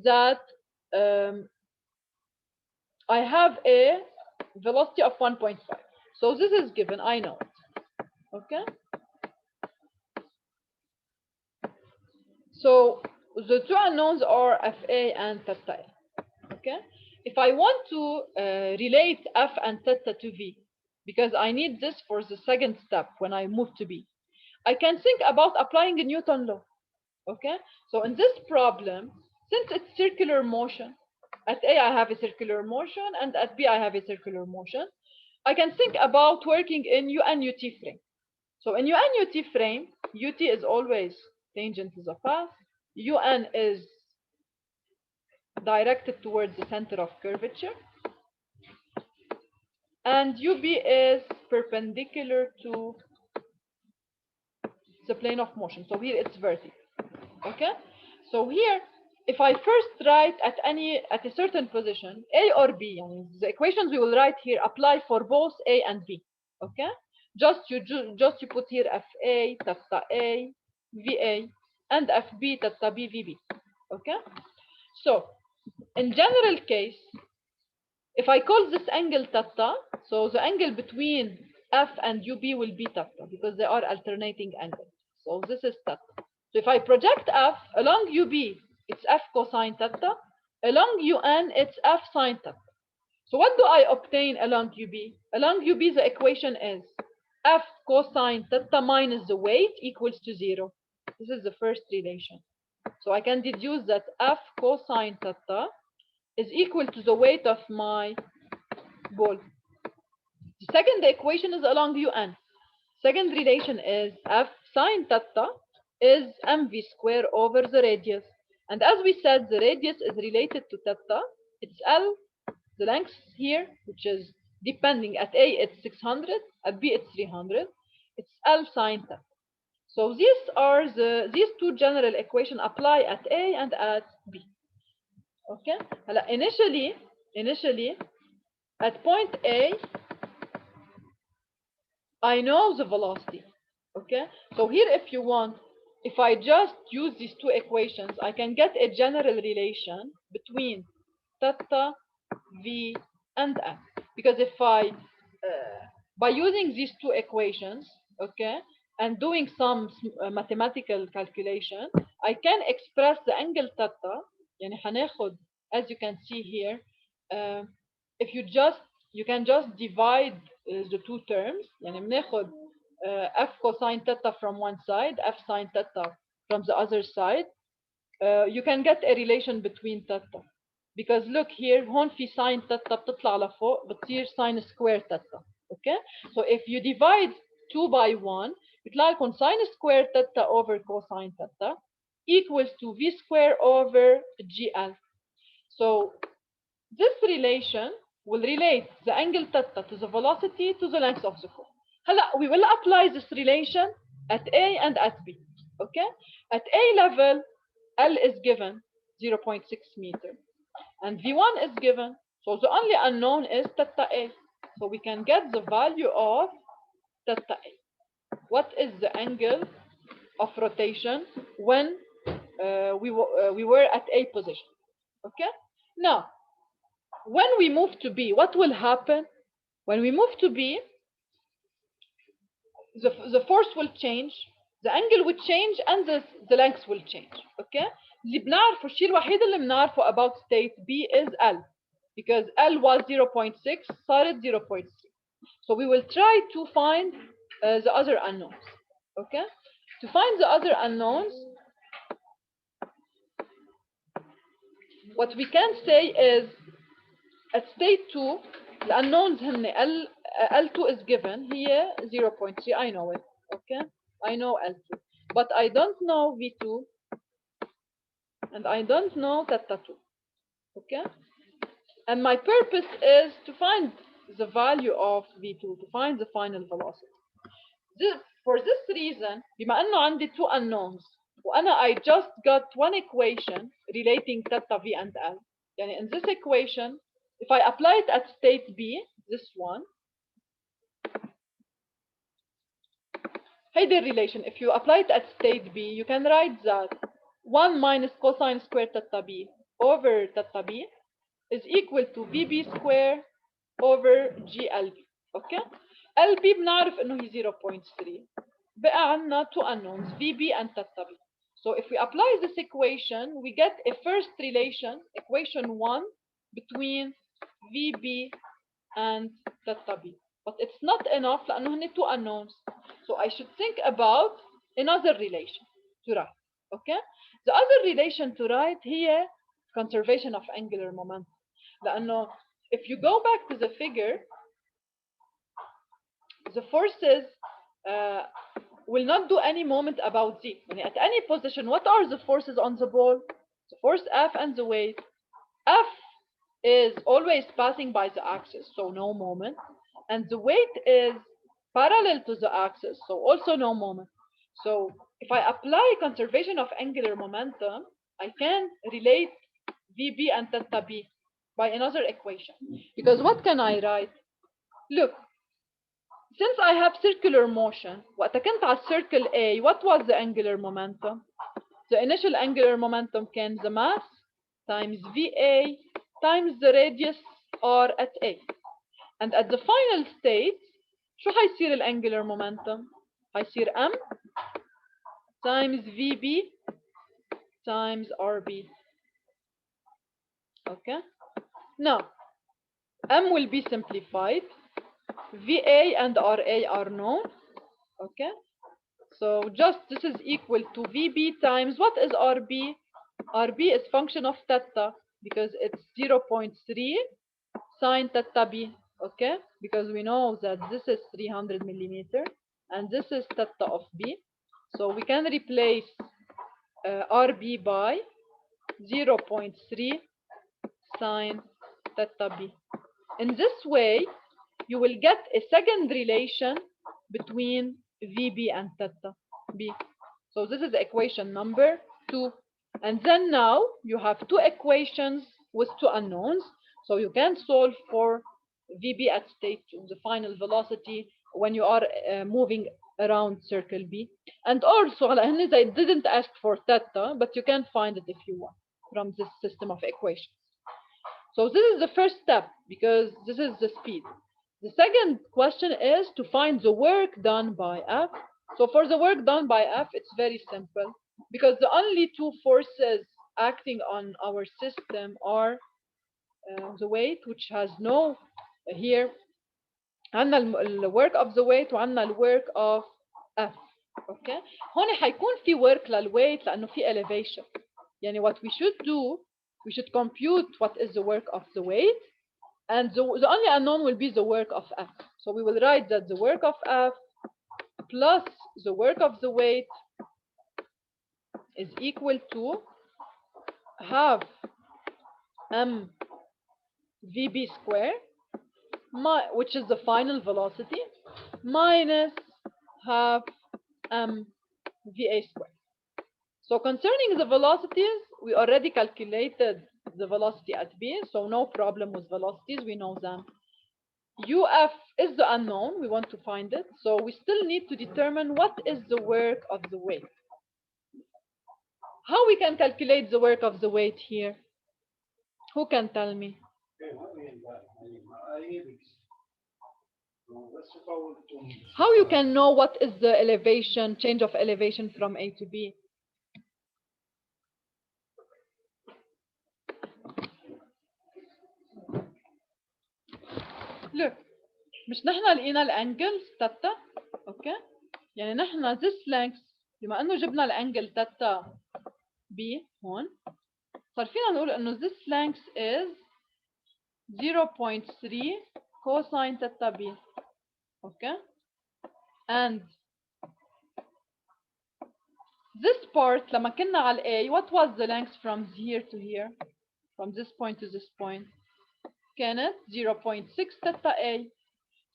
that I have a velocity of 1.5. So this is given, I know it, okay? So the two unknowns are FA and theta A, okay? If I want to relate F and theta to V, because I need this for the second step when I move to B, I can think about applying a Newton law, okay? So in this problem, since it's circular motion, at A I have a circular motion, and at B I have a circular motion, I can think about working in UNUT frame. So in UNUT frame, UT is always tangent to the path, UN is directed towards the center of curvature, and UB is perpendicular to the plane of motion. So here it's vertical. Okay, so here, if I first write at a certain position, A or B, the equations we will write here apply for both A and B. Okay, just you put here FA theta A VA and FB theta B VB. Okay, so in general case, if I call this angle theta, so the angle between F and UB will be theta because they are alternating angles. So this is theta. So if I project F along UB, it's F cosine theta. Along UN, it's F sine theta. So what do I obtain along UB? Along UB, the equation is F cosine theta minus the weight equals to 0. This is the first relation. So I can deduce that F cosine theta is equal to the weight of my ball. The second equation is along UN. Second relation is F sine theta is mv square over the radius. And as we said, the radius is related to theta. It's L, the length here, which is depending at A, it's 600, at B, it's 300. It's L sine theta. So these two general equations apply at A and at B. Okay. Initially, at point A, I know the velocity. Okay. So here, if I just use these two equations, I can get a general relation between theta, V, and F. Because if by using these two equations, okay, and doing some mathematical calculation, I can express the angle theta. يعني هناخد, as you can see here, if you can just divide the two terms. يعني بناخد F cosine theta from one side, F sine theta from the other side. You can get a relation between theta. Because look here, هون في sine theta بتطلع لفوق بتصير sine square theta. Okay? So if you divide 2 by 1, يطلع لكم sine square theta over cosine theta equals to V square over GL. So this relation will relate the angle theta to the velocity to the length of the cone. We will apply this relation at A and at B. Okay? At A level, L is given 0.6 meter. And V1 is given. So the only unknown is theta A. So we can get the value of theta A. What is the angle of rotation when we were at A position? Okay? Now, when we move to B, what will happen? When we move to B, the force will change, the angle will change, and the length will change. Okay? اللي بنعرفه الشيء الوحيد اللي بنعرفه about state B is L, because L was 0.6, صارت 0.3. So we will try to find the other unknowns. Okay? To find the other unknowns, what we can say is at state 2, the unknowns هن L2 is given here 0.3. I know it. Okay? I know L2. But I don't know V2 and I don't know theta 2. Okay? And my purpose is to find the value of V2, to find the final velocity. For this reason, بما أنه عندي two unknowns وأنا I just got one equation relating theta V and L. يعني in this equation, if I apply it at state B, this one, hey, the relation, if you apply it at state B, you can write that 1 minus cosine square theta B over theta B is equal to VB square over GLB. Okay? LB بنعرف إنه هي 0.3. بقى عندنا two unknowns, VB and theta B. So if we apply this equation, we get a first relation, equation 1, between VB and theta B. But it's not enough لأنه هن two unknowns. So I should think about another relation to write. Okay? The other relation to write here, conservation of angular momentum. لأنه if you go back to the figure, the forces will not do any moment about Z. At any position, what are the forces on the ball? The force F and the weight. F is always passing by the axis, so no moment. And the weight is parallel to the axis, so also no moment. So if I apply conservation of angular momentum, I can relate VB and theta B by another equation. Because what can I write? Look, since I have circular motion, وقت كنت على circle A, what was the angular momentum? The initial angular momentum كان the mass times VA times the radius R at A. And at the final state, شو حيصير الانجلر momentum؟ حيصير M times VB times RB. Okay? Now, M will be simplified. VA and RA are known. Okay? So just this is equal to VB times what is RB? RB is function of theta because it's 0.3 sine theta B. Okay? Because we know that this is 300 millimeter and this is theta of B. So we can replace RB by 0.3 sine theta B. In this way, you will get a second relation between VB and theta B. So this is equation number 2. And then now you have two equations with two unknowns. So you can solve for VB at state 2, the final velocity when you are moving around circle B. And also, they didn't ask for theta, but you can find it if you want from this system of equations. So this is the first step because this is the speed. The second question is to find the work done by F. So for the work done by F, it's very simple because the only two forces acting on our system are the weight, which has no here, عندنا the work of the weight وعندنا the work of F. Okay. هون حيكون في work للweight لأنه في elevation. يعني what we should do, we should compute what is the work of the weight, and the only unknown will be the work of F. So we will write that the work of F plus the work of the weight is equal to half m VB square, which is the final velocity, minus half m VA square. So concerning the velocities, we already calculated the velocity at B, so no problem with velocities, we know them. UF is the unknown, we want to find it, so we still need to determine what is the work of the weight. How we can calculate the work of the weight here? Who can tell me? How you can know what is the elevation, change of elevation from A to B? Look, مش نحن لقينا الانجل تاتا، اوكي؟ يعني نحن this length بما انه جبنا الانجل تاتا بي هون، صار فينا نقول انه this length is 0.3 cosine theta b. Okay? And this part لما كنا على A, what was the length from here to here? From this point to this point? كانت 0.6 theta A.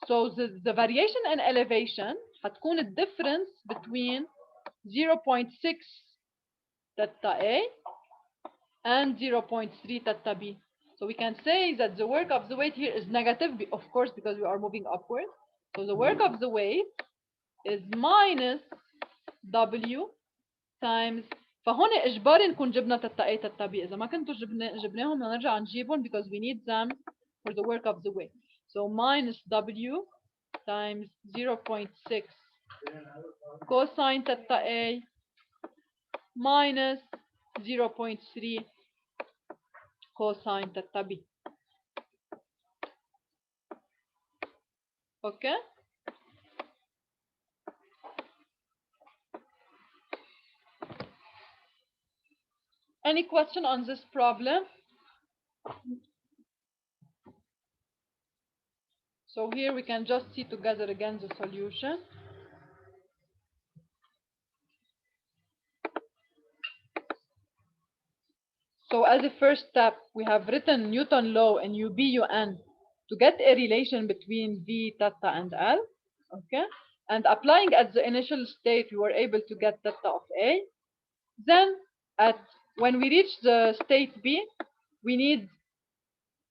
So the variation in elevation هتكون the difference between 0.6 theta A and 0.3 theta B. So we can say that the work of the weight here is negative, of course, because we are moving upward. So the work of the weight is minus W times, فهون إجباري نكون جبنا تتا A تتا B. إذا ما كنتوا جبناهم نرجع نجيبهم because we need them for the work of the weight. So minus W times 0.6 cosine theta A minus 0.3 cosine theta B. Okay? Any question on this problem? So here we can just see together again the solution. So as a first step, we have written Newton law and UB UN to get a relation between V, theta, and L. Okay. and applying at the initial state, we were able to get theta of A. Then when we reach the state B, we need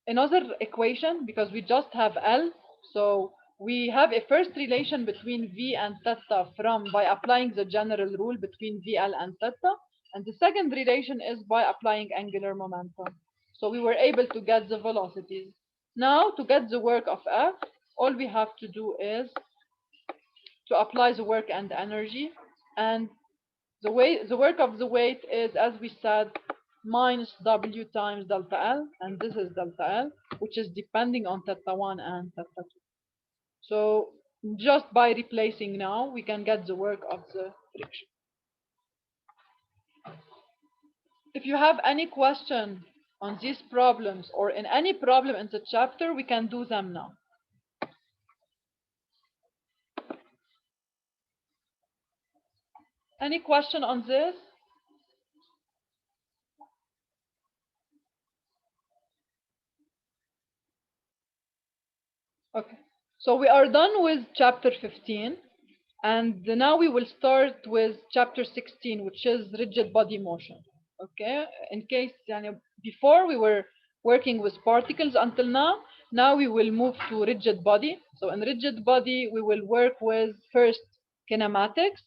another equation because we just have L. So we have a first relation between V and theta by applying the general rule between VL and theta. And the second relation is by applying angular momentum. So we were able to get the velocities. Now to get the work of F, all we have to do is to apply the work and energy. And the work of the weight is, as we said, minus W times delta L, and this is delta L, which is depending on theta 1 and theta 2. So just by replacing now, we can get the work of the friction. If you have any question on these problems or in any problem in the chapter, we can do them now. Any question on this? Okay, so we are done with chapter 15, and now we will start with chapter 16, which is rigid body motion. Okay, in case before we were working with particles until now we will move to rigid body. So in rigid body, we will work with first kinematics,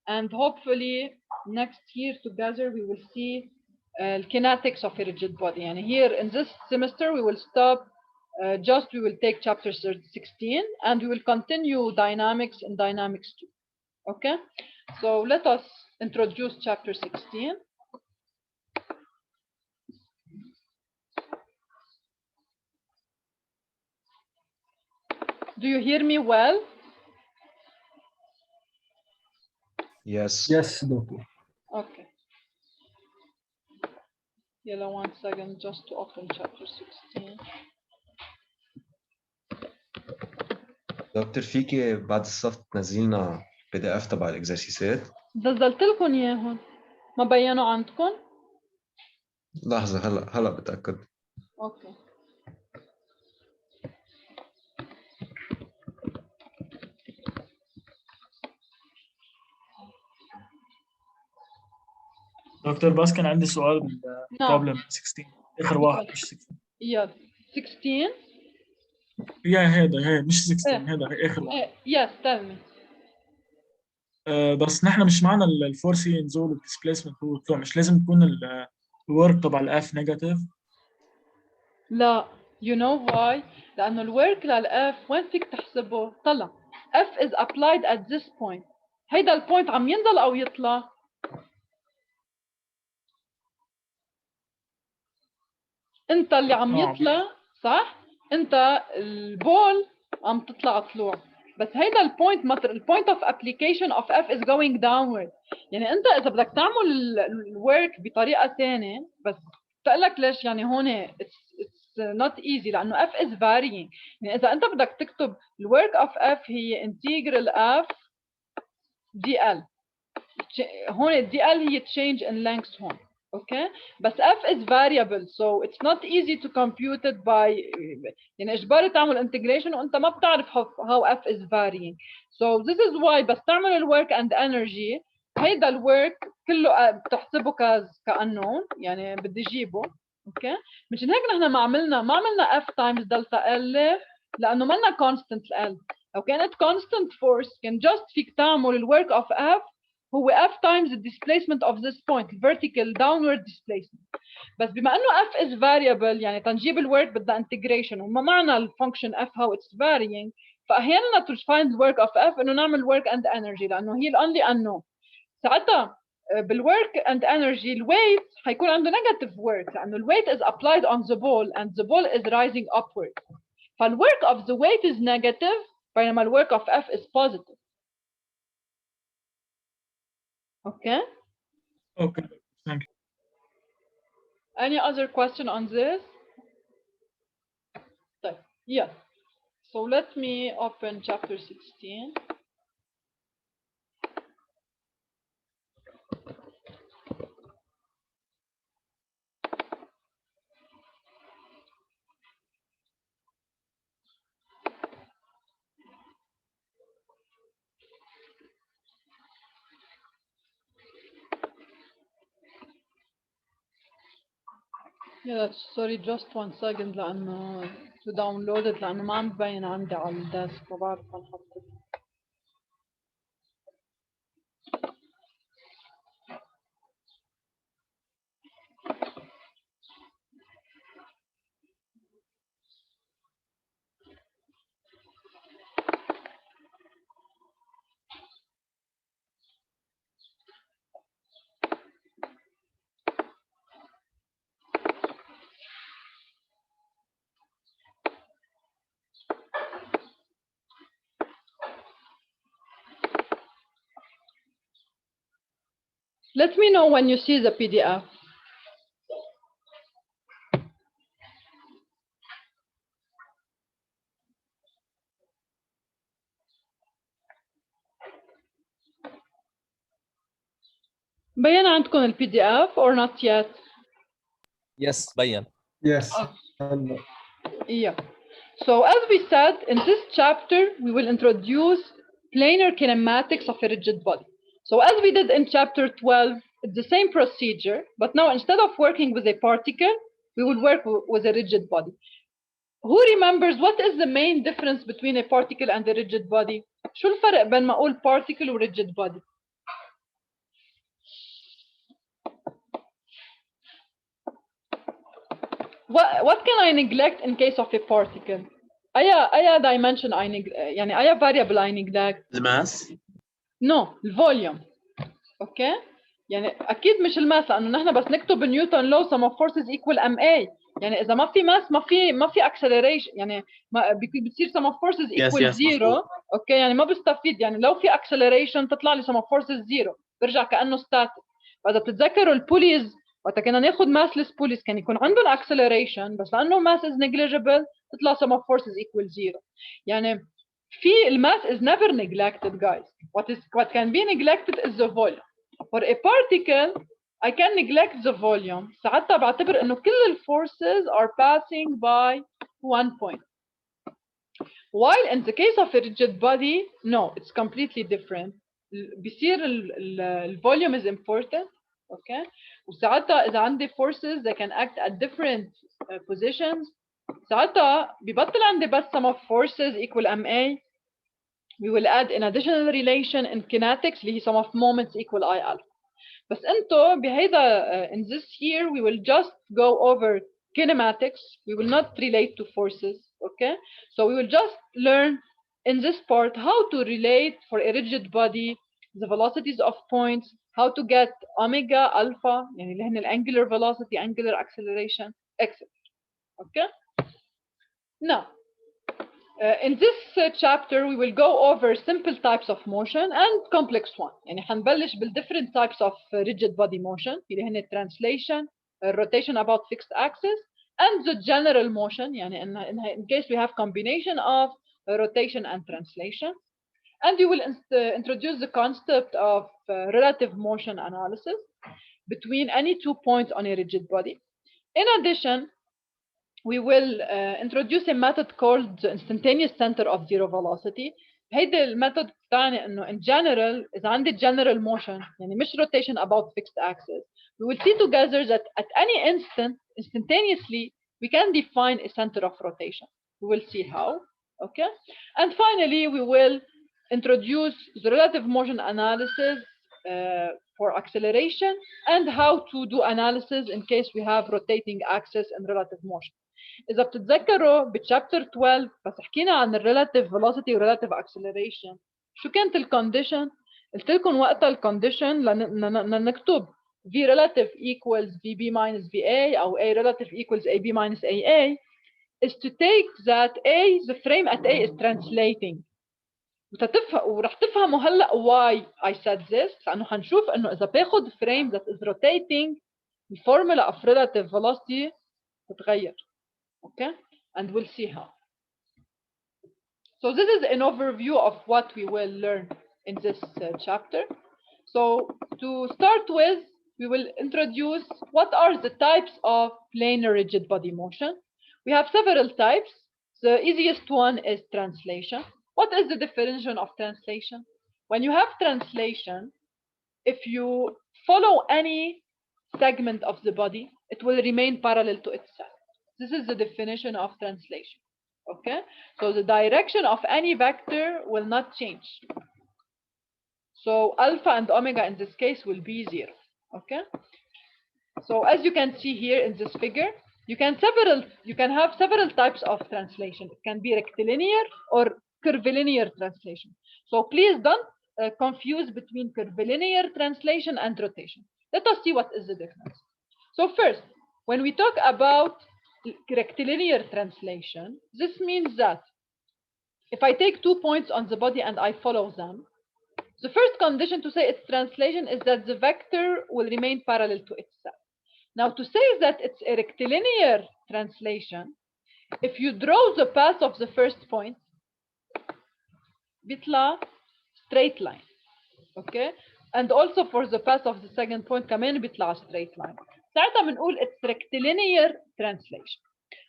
and hopefully next year together we will see kinetics of a rigid body. And here in this semester we will stop. We will take chapter 16 and we will continue dynamics in dynamics 2. Okay, so let us introduce chapter 16. Do you hear me well? Yes. Yes, doctor. Okay. Yellow, 1 second just to open chapter 16. دكتور فيكي بعد الصف تنزلنا PDF تبع الاكزرسيسات؟ نزلت لكم اياهم، ما بينوا عندكم؟ لحظة هلا بتأكد. اوكي. دكتور بس كان عندي سؤال بالبروبلم 16 اخر واحد مش 16. يس 16. يا هذا مش 16 هذا اخر واحد. يس tell me. بس نحن مش معنا الفورس هي نزول والديسبيسمنت هو طلوع، مش لازم تكون الورك تبع الاف نيجاتيف؟ لا you know why؟ لأنه الورك للإف وين فيك تحسبه؟ طلع F is applied at this point. هيدا البوينت عم ينزل أو يطلع؟ أنت اللي عم يطلع صح؟ أنت البول عم تطلع طلوع، بس هيدا البوينت البوينت of application of F is going downward. يعني أنت إذا بدك تعمل الورك بطريقة ثانية، بس بقول لك ليش يعني هون it's not easy لأنه F is varying. يعني إذا أنت بدك تكتب الورك of F هي integral F dl، هون dl هي change in length هون. Okay, بس F is variable so it's not easy to compute it by يعني إجباري تعمل integration وأنت ما بتعرف how F is varying. So this is why بس تعمل الwork and energy هيدا الwork كله بتحسبه كأنون، يعني بدي جيبه. اوكي، مشان هيك نحن ما عملنا F times delta L لأنه ما لنا constant L. لو كانت constant force كان just فيك تعمل الwork of F هو F times the displacement of this point, vertical downward displacement. بس بما انه F is variable يعني تنجيب الورك بدها integration وما معنى الفانكشن F how it's varying، فاحيانا to find the work of F انه نعمل work and energy لانه هي only unknown. ساعتها بالwork and energy الويت حيكون عنده negative work لانه الويت is applied on the ball and the ball is rising upward. فالwork of the weight is negative بينما الwork of F is positive. Okay. Okay, thank you. Any other question on this? Yes. So let me open chapter 16. Yeah, sorry, just 1 second لأنه to download it لأنه ما عم ببين عندي على الديسك ما بعرف وين حطيت. Let me know when you see the PDF. بين عندكم ال PDF or not yet? Yes, بين. Yes. Yeah. So as we said, in this chapter, we will introduce planar kinematics of a rigid body. So as we did in chapter 12, it's the same procedure, but now instead of working with a particle, we will work with a rigid body. Who remembers what is the main difference between a particle and a rigid body? شو الفرق بين ما أقول particle و rigid body? What can I neglect in case of a particle? أي dimension يعني أي variable I neglect? The mass. No, الفوليوم. اوكي؟ يعني أكيد مش الماس لأنه نحن بس نكتب نيوتن لو sum of forces equal ma. يعني إذا ما في ماس ما في acceleration يعني ما بتصير sum of forces equal zero. اوكي يعني ما بستفيد يعني لو في acceleration تطلع لي sum of forces zero برجع كأنه static. فإذا بتتذكروا البوليز وقت كنا ناخذ massless pulleys كان يكون عندهم acceleration بس لأنه mass is negligible تطلع sum of forces equal zero. يعني في الماس is never neglected guys. What can be neglected is the volume. For a particle I can neglect the volume. ساعتها بعتبر إنه كل ال forces are passing by one point. While in the case of a rigid body, no, it's completely different. بيصير ال volume is important. Okay. وساعتها إذا عندي forces they can act at different positions. ساعتها ببطل عندي بس sum of forces equal ma. We will add an additional relation in kinetics اللي هي sum of moments equal I alpha. بس انتو بهيدا in this year we will just go over kinematics. We will not relate to forces. Okay. So we will just learn in this part how to relate for a rigid body the velocities of points, how to get omega, alpha يعني اللي هن angular velocity, angular acceleration, etc. Okay. Now in this chapter we will go over simple types of motion and complex one. يعني حنبلش different types of rigid body motion اللي هن translation, rotation about fixed axis, and the general motion يعني in case we have combination of rotation and translation. And you will introduce the concept of relative motion analysis between any 2 points on a rigid body. In addition, we will introduce a method called the instantaneous center of zero velocity. هيدا الميثود بتاعني انه in general إذا عندي general motion يعني مش rotation about fixed axis, we will see together that at any instant instantaneously we can define a center of rotation. We will see how. Okay. And finally we will introduce the relative motion analysis for acceleration and how to do analysis in case we have rotating axis and relative motion. إذا بتتذكروا بتشابتر 12 بس حكينا عن الريلاتيف velocity وريلاتيف acceleration شو كانت الكونديشن؟ قلت لكم وقتها الكونديشن نكتب V relative equals VB minus VA أو A relative equals AB minus AA is to take that A the frame at A is translating. ورح تفهموا هلا why I said this لأنه حنشوف إنه إذا باخذ frame that is rotating the formula of relative velocity تتغير. Okay, and we'll see how. So this is an overview of what we will learn in this chapter. So to start with, we will introduce what are the types of planar rigid body motion. We have several types. The easiest one is translation. What is the definition of translation? When you have translation, if you follow any segment of the body, it will remain parallel to itself. This is the definition of translation. Okay, so the direction of any vector will not change. So alpha and omega in this case will be 0. Okay, so as you can see here in this figure, you can have several types of translation. It can be rectilinear or curvilinear translation. So please don't confuse between curvilinear translation and rotation. Let us see what is the difference. So first, when we talk about rectilinear translation, this means that if I take 2 points on the body and I follow them, the first condition to say it's translation is that the vector will remain parallel to itself. Now, to say that it's a rectilinear translation, if you draw the path of the first point, بيطلع straight line. Okay? And also for the path of the second point كمان بيطلع straight line. ساعتها بنقول it's rectilinear translation.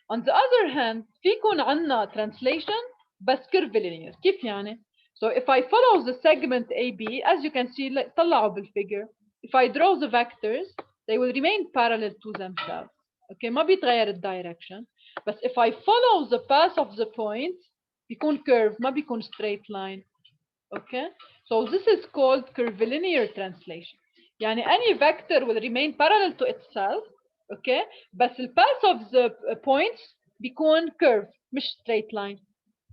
On the other hand, في يكون عندنا translation بس curvilinear. كيف يعني؟ So if I follow the segment AB, as you can see, طلعوا بالfigure. If I draw the vectors, they will remain parallel to themselves. Okay, ما بيتغير direction. But if I follow the path of the point, بيكون curve, ما بيكون straight line. Okay, so this is called curvilinear translation. يعني any vector will remain parallel to itself. Okay, but the path of the points بيكون curve, مش straight line.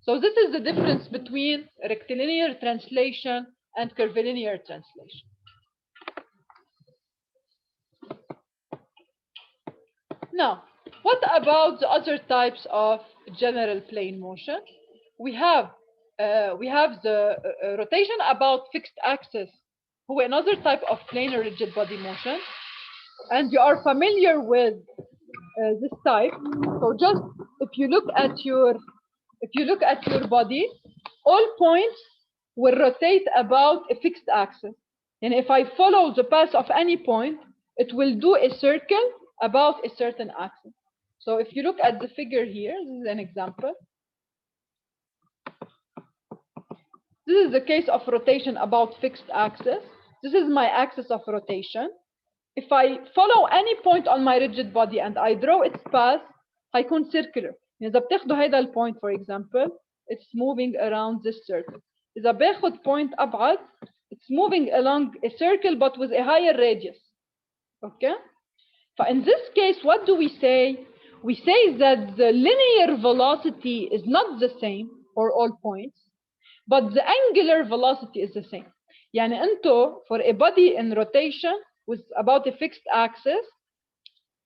So this is the difference between rectilinear translation and curvilinear translation. Now, what about the other types of general plane motion? We have the rotation about fixed axis, who another type of planar rigid body motion, and you are familiar with this type. So just if you look at your body, all points will rotate about a fixed axis, and if I follow the path of any point, it will do a circle about a certain axis. So if you look at the figure here, this is an example. This is the case of rotation about fixed axis. This is my axis of rotation. If I follow any point on my rigid body and I draw its path, هيكون circular. إذا بتاخدوا هيدا البوينت for example, it's moving around this circle. إذا باخد point أبعد, it's moving along a circle but with a higher radius. Okay? So in this case, what do we say? We say that the linear velocity is not the same for all points, but the angular velocity is the same. يعني أنتو for a body in rotation with about a fixed axis,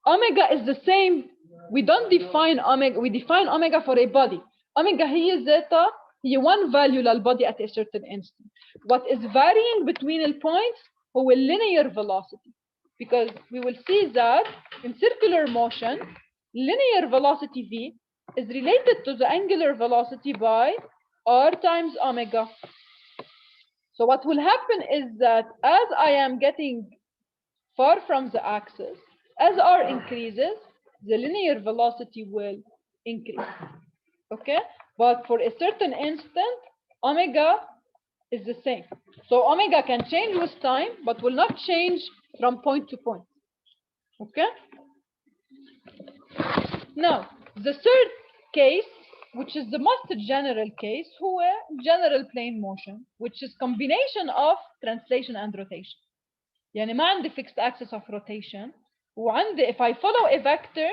omega is the same. We don't define omega, we define omega for a body. Omega هي ذاتها هي one value للبody at a certain instant. What is varying between the points هو linear velocity. Because we will see that in circular motion, linear velocity v is related to the angular velocity by r times omega. So what will happen is that as I am getting far from the axis, as r increases, the linear velocity will increase. Okay? But for a certain instant, omega is the same. So omega can change with time, but will not change from point to point. Okay? Now, the third case, which is the most general case, هو general plane motion, which is combination of translation and rotation. يعني ما عندي fixed axis of rotation, وعندي if I follow a vector,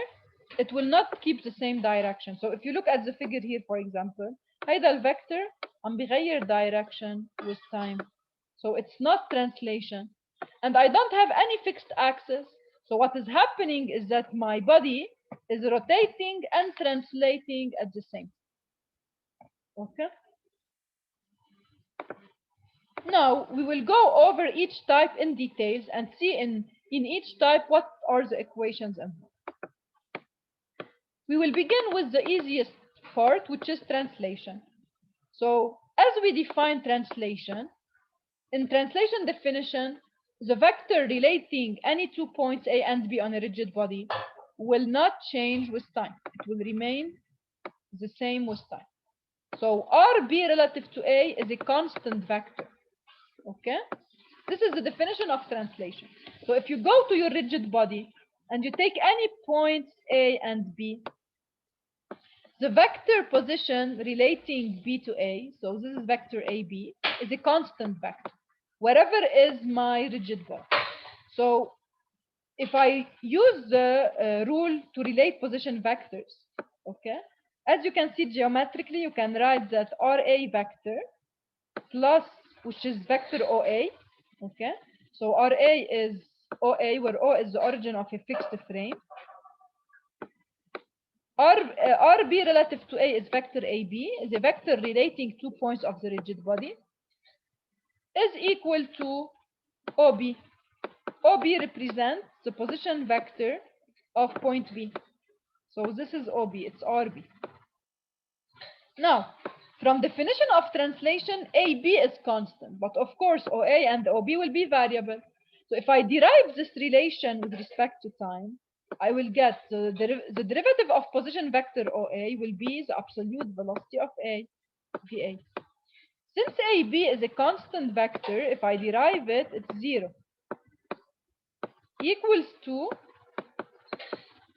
it will not keep the same direction. So if you look at the figure here, for example, هيدا الvector عم بيغير direction with time. So it's not translation. And I don't have any fixed axis. So what is happening is that my body is rotating and translating at the same time. Okay? Now we will go over each type in details and see in each type what are the equations involved. We will begin with the easiest part, which is translation. So as we define translation, in translation definition, the vector relating any 2 points A and B on a rigid body will not change with time. It will remain the same with time. So RB relative to A is a constant vector. Okay? This is the definition of translation. So if you go to your rigid body and you take any points A and B, the vector position relating B to A, so this is vector AB, is a constant vector, wherever is my rigid body. So if I use the rule to relate position vectors, okay, as you can see geometrically, you can write that RA vector plus, which is vector OA, okay, so RA is OA, where O is the origin of a fixed frame. RB relative to A is vector AB, is a vector relating 2 points of the rigid body, is equal to OB. OB represents the position vector of point B. So this is OB, it's RB. Now, from definition of translation, AB is constant, but of course OA and OB will be variable. So if I derive this relation with respect to time, I will get the derivative of position vector OA will be the absolute velocity of A, VA. Since AB is a constant vector, if I derive it, it's 0. Equals to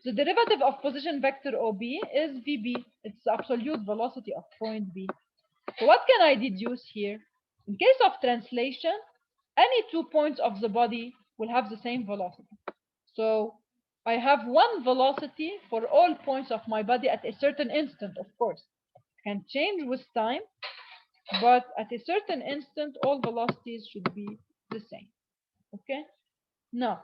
the derivative of position vector OB is VB. It's the absolute velocity of point B. So what can I deduce here? In case of translation, any 2 points of the body will have the same velocity. So I have one velocity for all points of my body at a certain instant, of course. It can change with time, but at a certain instant, all velocities should be the same. Okay? Now,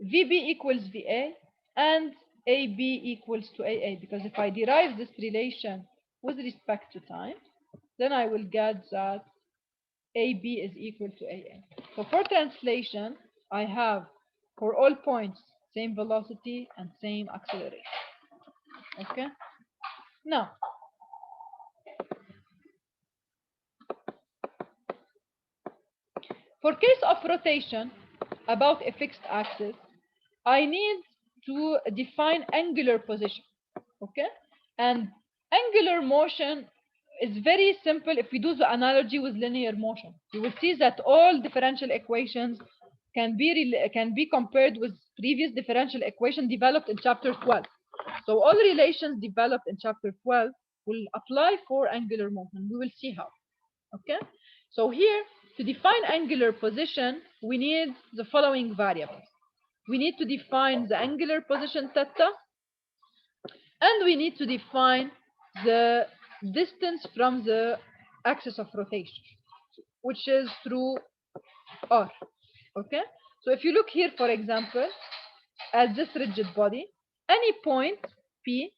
VB equals VA and AB equals to AA, because if I derive this relation with respect to time, then I will get that AB is equal to AA. So for translation, I have for all points same velocity and same acceleration. Okay? Now, for case of rotation about a fixed axis, I need to define angular position, okay? And angular motion is very simple if we do the analogy with linear motion. You will see that all differential equations can be compared with previous differential equation developed in chapter 12. So all relations developed in chapter 12 will apply for angular motion. We will see how, okay? So here, to define angular position, we need the following variables. We need to define the angular position theta, and we need to define the distance from the axis of rotation, which is through R. Okay? So if you look here, for example, at this rigid body, any point P,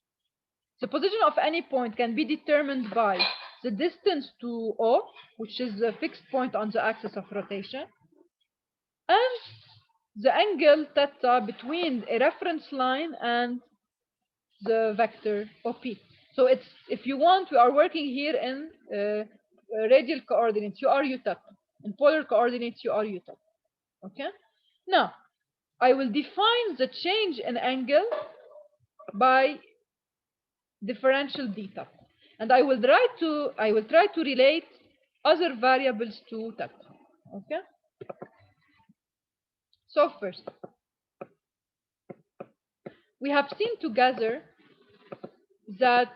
the position of any point can be determined by the distance to O, which is the fixed point on the axis of rotation, and the angle theta between a reference line and the vector OP. So it's, if you want, we are working here in radial coordinates, UR theta. In polar coordinates, UR theta. Okay? Now, I will define the change in angle by differential theta. And I will try to relate other variables to theta. Okay? So first, we have seen together that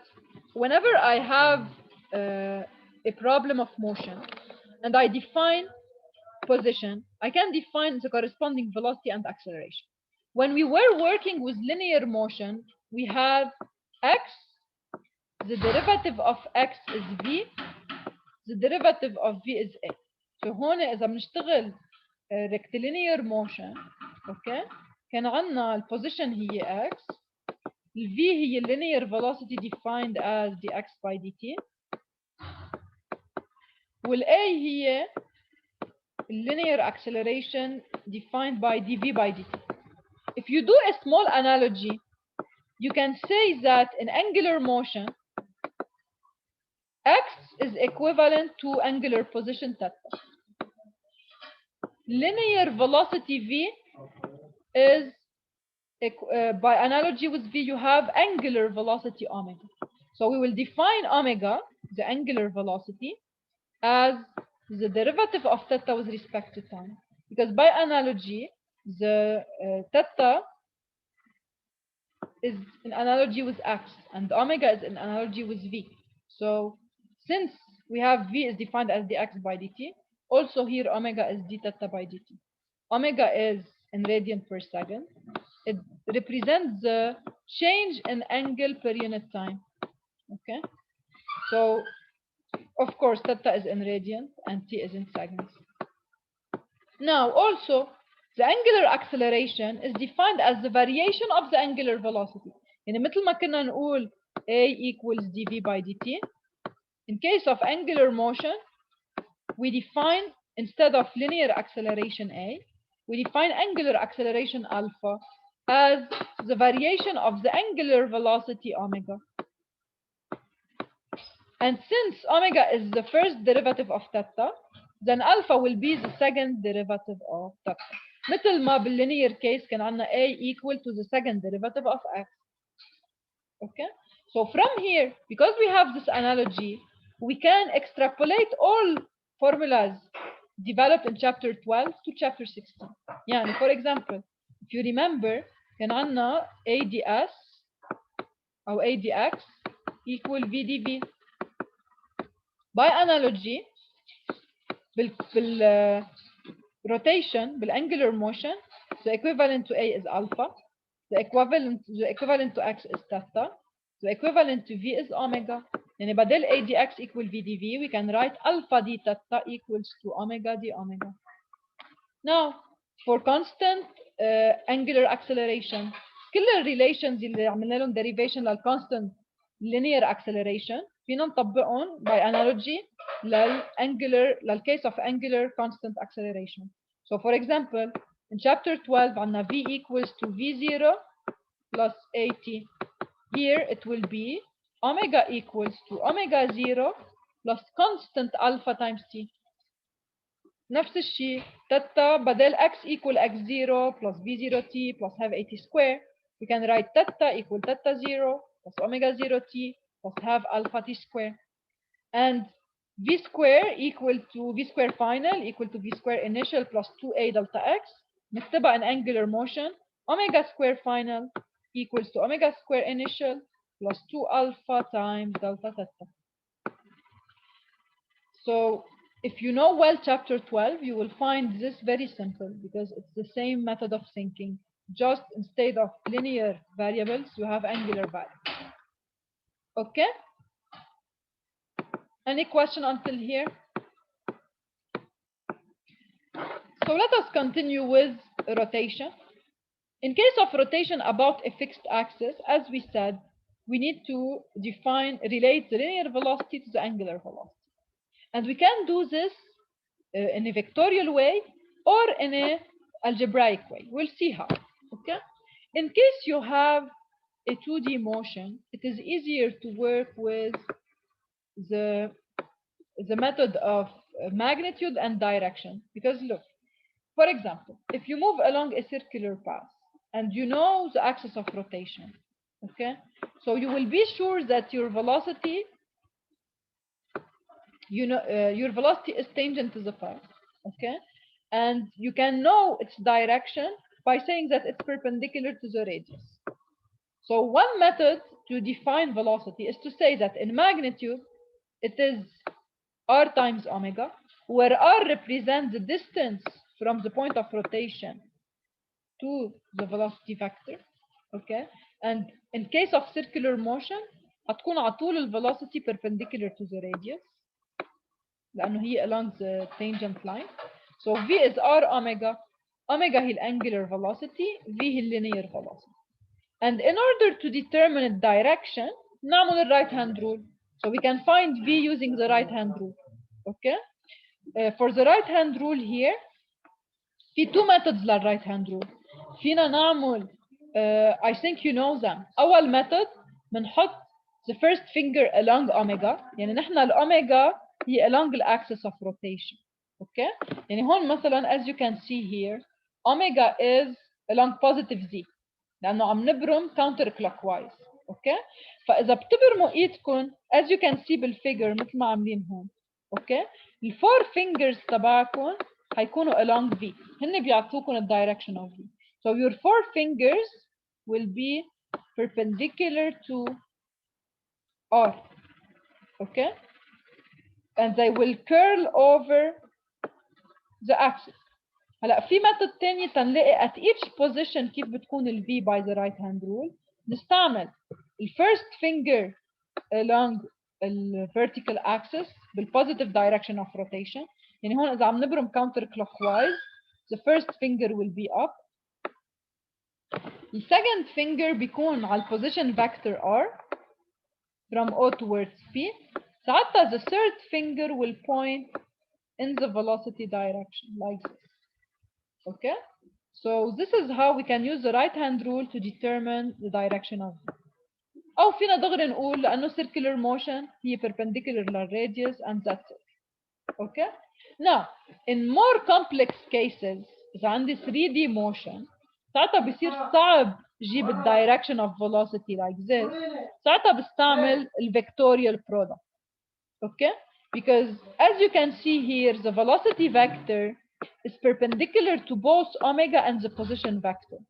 whenever I have a problem of motion and I define position, I can define the corresponding velocity and acceleration. When we were working with linear motion, we have x, the derivative of x is v, the derivative of v is a. So هون إذا بنشتغل rectilinear motion، okay، كان عندنا البوزيشن هي x، ال v هي linear velocity defined as dx by dt، وال a هي linear acceleration defined by dv by dt. If you do a small analogy, you can say that in angular motion, x is equivalent to angular position theta. Linear velocity v is, by analogy with v, you have angular velocity omega. So we will define omega, the angular velocity, as the derivative of theta with respect to time. Because by analogy, the theta is in analogy with x and omega is in analogy with v. So since we have v is defined as dx by dt, also here omega is d theta by dt. Omega is in radian per second. It represents the change in angle per unit time. Okay, so of course theta is in radians and t is in seconds. Now also the angular acceleration is defined as the variation of the angular velocity. يعني مثل ما كنا نقول a equals dv by dt. In case of angular motion, we define, instead of linear acceleration a, we define angular acceleration alpha as the variation of the angular velocity omega. And since omega is the first derivative of theta, then alpha will be the second derivative of theta. مثل ما بالlinear case كان عندنا a equal to the second derivative of x. Okay? So from here, because we have this analogy, we can extrapolate all formulas developed in chapter 12 to chapter 16. يعني for example, if you remember, كان عندنا ADS أو ADX equal VDV. By analogy, بال rotation, بالangular motion, the equivalent to A is alpha, the equivalent to X is theta, the equivalent to V is omega. يعني بدل A dx equal V dV, we can write alpha d theta equals to omega d omega. Now, for constant angular acceleration, كل الريليشنز اللي عملنا لهم derivation للconstant linear acceleration فينا نطبقهم by analogy للcase of angular constant acceleration. So for example, in chapter 12 عندنا V equals to V0 plus AT. Here it will be omega equals to omega 0 plus constant alpha times t. نفس الشيء theta بدل x equal x0 plus v0t plus half at square, we can write theta equal theta 0 plus omega 0t plus half alpha t square. And v square equal to v square final equal to v square initial plus 2a delta x. نكتبها in angular motion, omega square final equals to omega square initial plus 2 alpha times delta theta. So if you know well chapter 12, you will find this very simple because it's the same method of thinking. Just instead of linear variables, you have angular variables. Okay? Any question until here? So let us continue with rotation. In case of rotation about a fixed axis, as we said, we need to relate the linear velocity to the angular velocity. And we can do this in a vectorial way or in an algebraic way. We'll see how. Okay? In case you have a 2D motion, it is easier to work with the method of magnitude and direction. Because look, for example, if you move along a circular path and you know the axis of rotation, okay? So you will be sure that your velocity your velocity is tangent to the path, okay? And you can know its direction by saying that it's perpendicular to the radius. So one method to define velocity is to say that in magnitude, it is r times omega, where r represents the distance from the point of rotation to the velocity vector, okay? And in case of circular motion, هتكون على طول الvelocity perpendicular to the radius. لأنه هي along the tangent line. So V is R omega. Omega هي angular velocity. V هي linear velocity. And in order to determine its direction, نعمل the right hand rule. So we can find V using the right hand rule. Okay? For the right hand rule here, في two methods لل right hand rule. فينا نعمل I think you know them. أول method بنحط the first finger along omega. يعني نحن الأوميجا هي along the axis of rotation. Okay? يعني هون مثلا as you can see here, omega is along positive z. لأنه عم نبرم counter clockwise. Okay? فإذا بتبرموا إيدكم as you can see بالفيجر مثل ما عاملين هون. Okay? الفور fingers تبعكم هيكونوا along V. هن بيعطوكم ال direction of V. So your 4 fingers will be perpendicular to R. Okay? And they will curl over the axis. هلا في method تانية تنلاقي at each position كيف بتكون ال V by the right hand rule. نستعمل ال first finger along the vertical axis بال positive direction of rotation. يعني هون إذا عم نبرم counter clockwise, the first finger will be up. The second finger بيكون على position vector R from O towards P. ساعتها the third finger will point in the velocity direction like this. Okay? So this is how we can use the right hand rule to determine the direction of V. أو فينا دغري نقول لأنه circular motion هي perpendicular للradius and that's it. Okay? Now, in more complex cases, إذا عندي 3D motion, ساعتها بصير صعب جيب ال direction of velocity like this. ساعتها بستعمل ال vectorial product. Okay? Because as you can see here, the velocity vector is perpendicular to both omega and the position vector.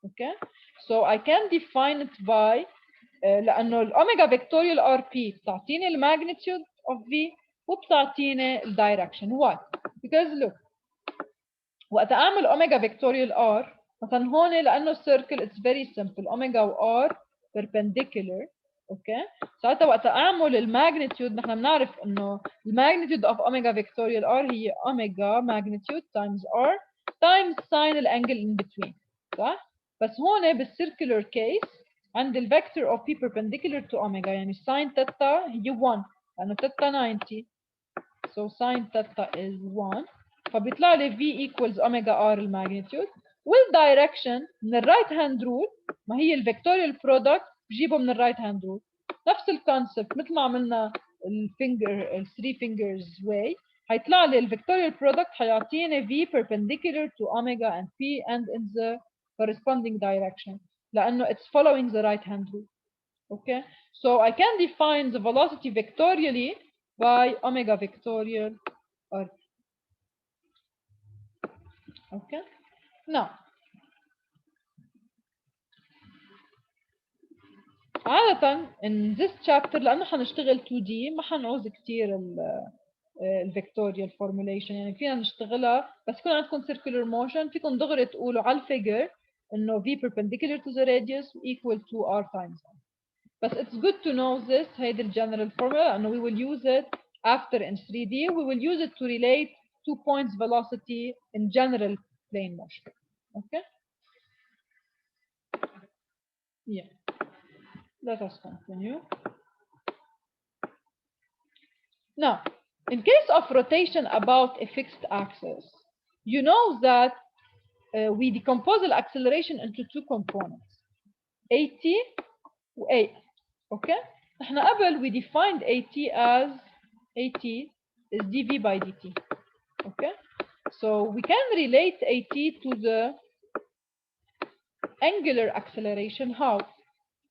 Okay? So I can define it by لأنه الأوميجا vectorial RP بتعطيني ال magnitude of V وبتعطيني ال direction. Why? Because look, وقت أعمل أوميجا vectorial R مثلا هون لأنه circle it's very simple أوميجا و R perpendicular. اوكي ساعتها وقت اعمل الماجنتيود نحن بنعرف انه الماجنتيود اوف اوميجا فيكتوريال ار هي اوميجا ماجنتيود تايمز ار تايمز ساين الانجل ان بتوين صح؟ بس هون بالسيركلر كيس عند الفيكتور اوف بي perpendicular to اوميجا يعني ساين تيتا هي 1 لانه تيتا 90 so ساين تيتا is 1 فبيطلع لي V equals اوميجا ار الماجنتيود والدايركشن من الرايت هاند رول ما هي الفيكتوريال برودكت بجيبه من الرايت هاند رول نفس الكونسبت مثل ما عملنا الفينجر ال 3 fingers way هيطلع لي الفيكتوريال برودكت حيعطيني V perpendicular to omega and P and in the corresponding direction لأنه it's following the right hand rule. Okay, so I can define the velocity vectorially by omega vectorial R. Okay, now عادة in this chapter لأنه حنشتغل 2D ما حنعوز كتير الفيكتوريال formulation يعني فينا نشتغلها بس يكون عندكم circular motion فيكم دغري تقولوا على الفيجر إنه V perpendicular to the radius equal to R times R. But it's good to know this هيدي الجنرال formula and we will use it after in 3D we will use it to relate 2 points velocity in general plane motion. Okay? Yeah. Let us continue. Now, in case of rotation about a fixed axis, you know that we decompose the acceleration into 2 components, AT و AN. Okay? نحن قبل we defined AT as AT is dV by dt. Okay? So we can relate AT to the angular acceleration. How?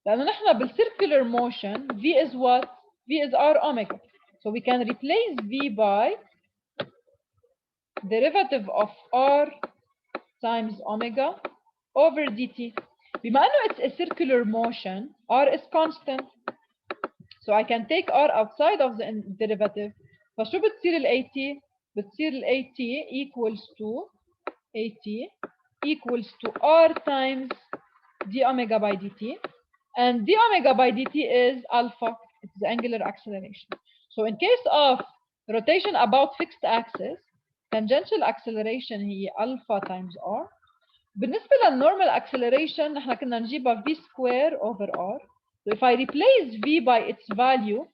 لأنه نحن بالcircular motion V is what? V is R omega. So we can replace V by derivative of R times omega over dt. بما أنه it's a circular motion, R is constant. So I can take R outside of the derivative. فشو بتصير ال AT? بتصير ال AT equals to R times d omega by dt. And d omega by dt is alpha. It's the angular acceleration. So in case of rotation about fixed axis, tangential acceleration هي alpha times r. بالنسبة للnormal acceleration نحن كنا نجيبها v square over r. So if I replace v by its value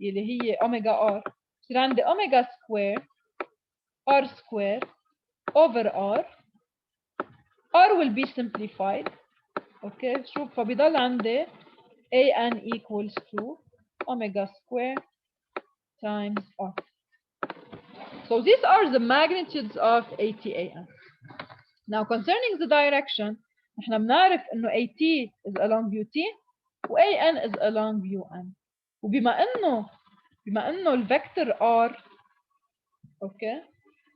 اللي هي omega r, بصير عندي omega square r square over r. r will be simplified. Okay, شوف فبيضل عندي an equals to omega square times r. So these are the magnitudes of AT-AN. Now concerning the direction, نحن بنعرف إنه AT is along UT و AN is along UN. وبما إنه الvector R, okay,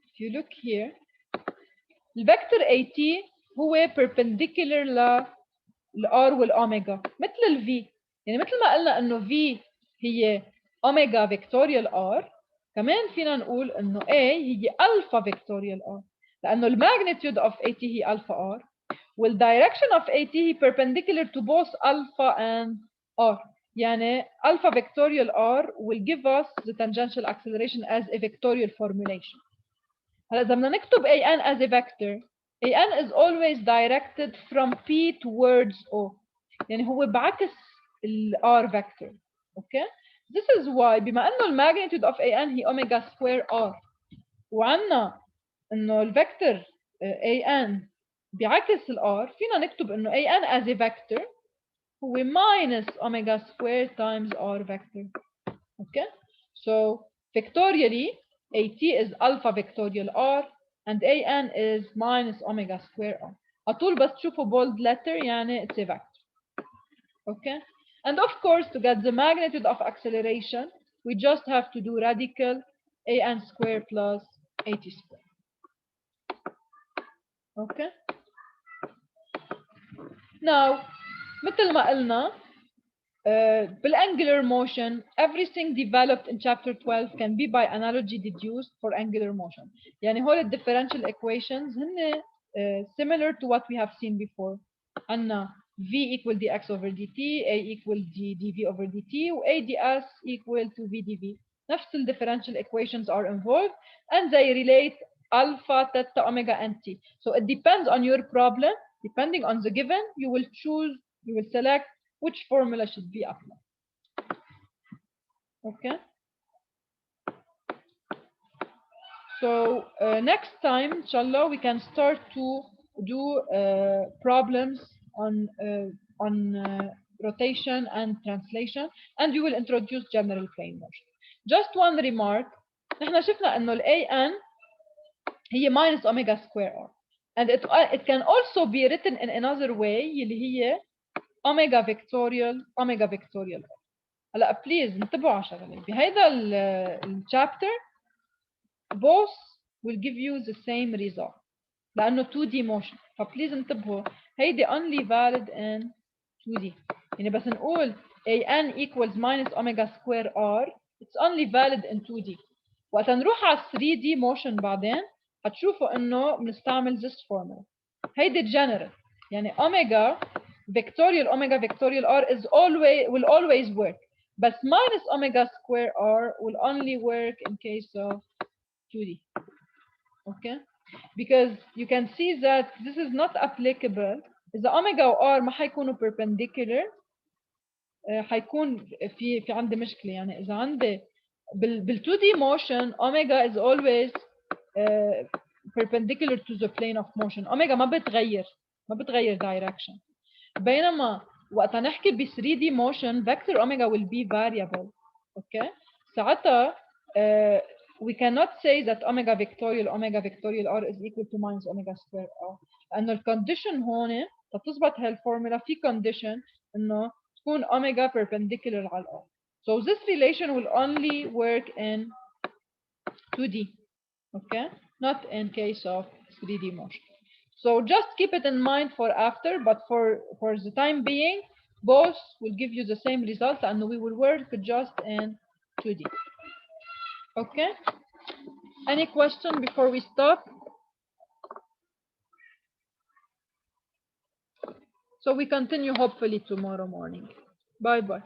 if you look here, الفيكتور AT هو perpendicular ل R والأوميجا مثل ال V. يعني مثل ما قلنا إنه V هي أوميجا فيكتوريال R، كمان فينا نقول إنه A هي ألفا فيكتوريال R، لأنه الماجنتيود of AT هي ألفا R والdirection of AT هي perpendicular to both alpha and R. يعني alpha vectorial R will give us the tangential acceleration as a vectorial formulation. هلا إذا بدنا نكتب AN as a vector، AN is always directed from P towards O. يعني هو بعكس ال R vector. Okay? This is why بما إنه الماgnitude of AN هي omega square R وعنا إنه الفيكتور AN بعكس ال R، فينا نكتب إنه AN as a vector هو minus omega square times R vector. Okay? So vectorially AT is alpha vectorial R and AN is minus omega square R. أطول بس تشوفوا bold letter يعني it's a vector. Okay? And of course to get the magnitude of acceleration we just have to do radical AN square plus AT square. Okay? Now مثل ما قلنا بالangular motion everything developed in chapter 12 can be by analogy deduced for angular motion. يعني هول differential equations هن similar to what we have seen before. عنا v equal dx over dt, a equal dv over dt, و a ds equal to v dv. نفس ال differential equations are involved and they relate alpha, theta, omega and t. So it depends on your problem. Depending on the given, you will select which formula should be applied. Okay. So next time, inshallah, we can start to do problems on rotation and translation, and we will introduce general plane motion. Just one remark. نحن شفنا إنه ال AN هي minus omega square R, and it can also be written in another way اللي هي omega vectorial. هلا بليز انتبهوا على شغله بهيدا الشابتر both will give you the same result لانه 2D motion. فبليز انتبهوا هيدي only valid in 2D. يعني بس نقول AN equals minus omega square R it's only valid in 2D. وقت نروح على 3D motion بعدين هتشوفوا انه بنستعمل this formula. هيدي general يعني omega vectorial R will always work, but minus omega square R will only work in case of 2D. Okay? Because you can see that this is not applicable. إذا omega و R ما حيكونوا perpendicular حيكون في عندي مشكلة. يعني إذا عندي بال 2D motion omega is always perpendicular to the plane of motion. omega ما بتغير direction. بينما وقت نحكي ب 3D motion vector omega will be variable. Okay? ساعتها we cannot say that omega vectorial R is equal to minus omega square R. لأنه الكونديشن هون تتظبط هالفورمولا في condition إنه تكون omega perpendicular على R. So this relation will only work in 2D. Okay? Not in case of 3D motion. So just keep it in mind for after, but for the time being, both will give you the same result and we will work just in 2D. Okay? Any question before we stop? So we continue hopefully tomorrow morning. Bye-bye.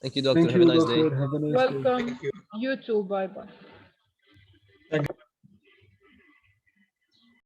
Thank you, doctor. Thank Have you, a nice day. doctor. Have a nice day. Welcome. You too. Bye-bye. Thank you.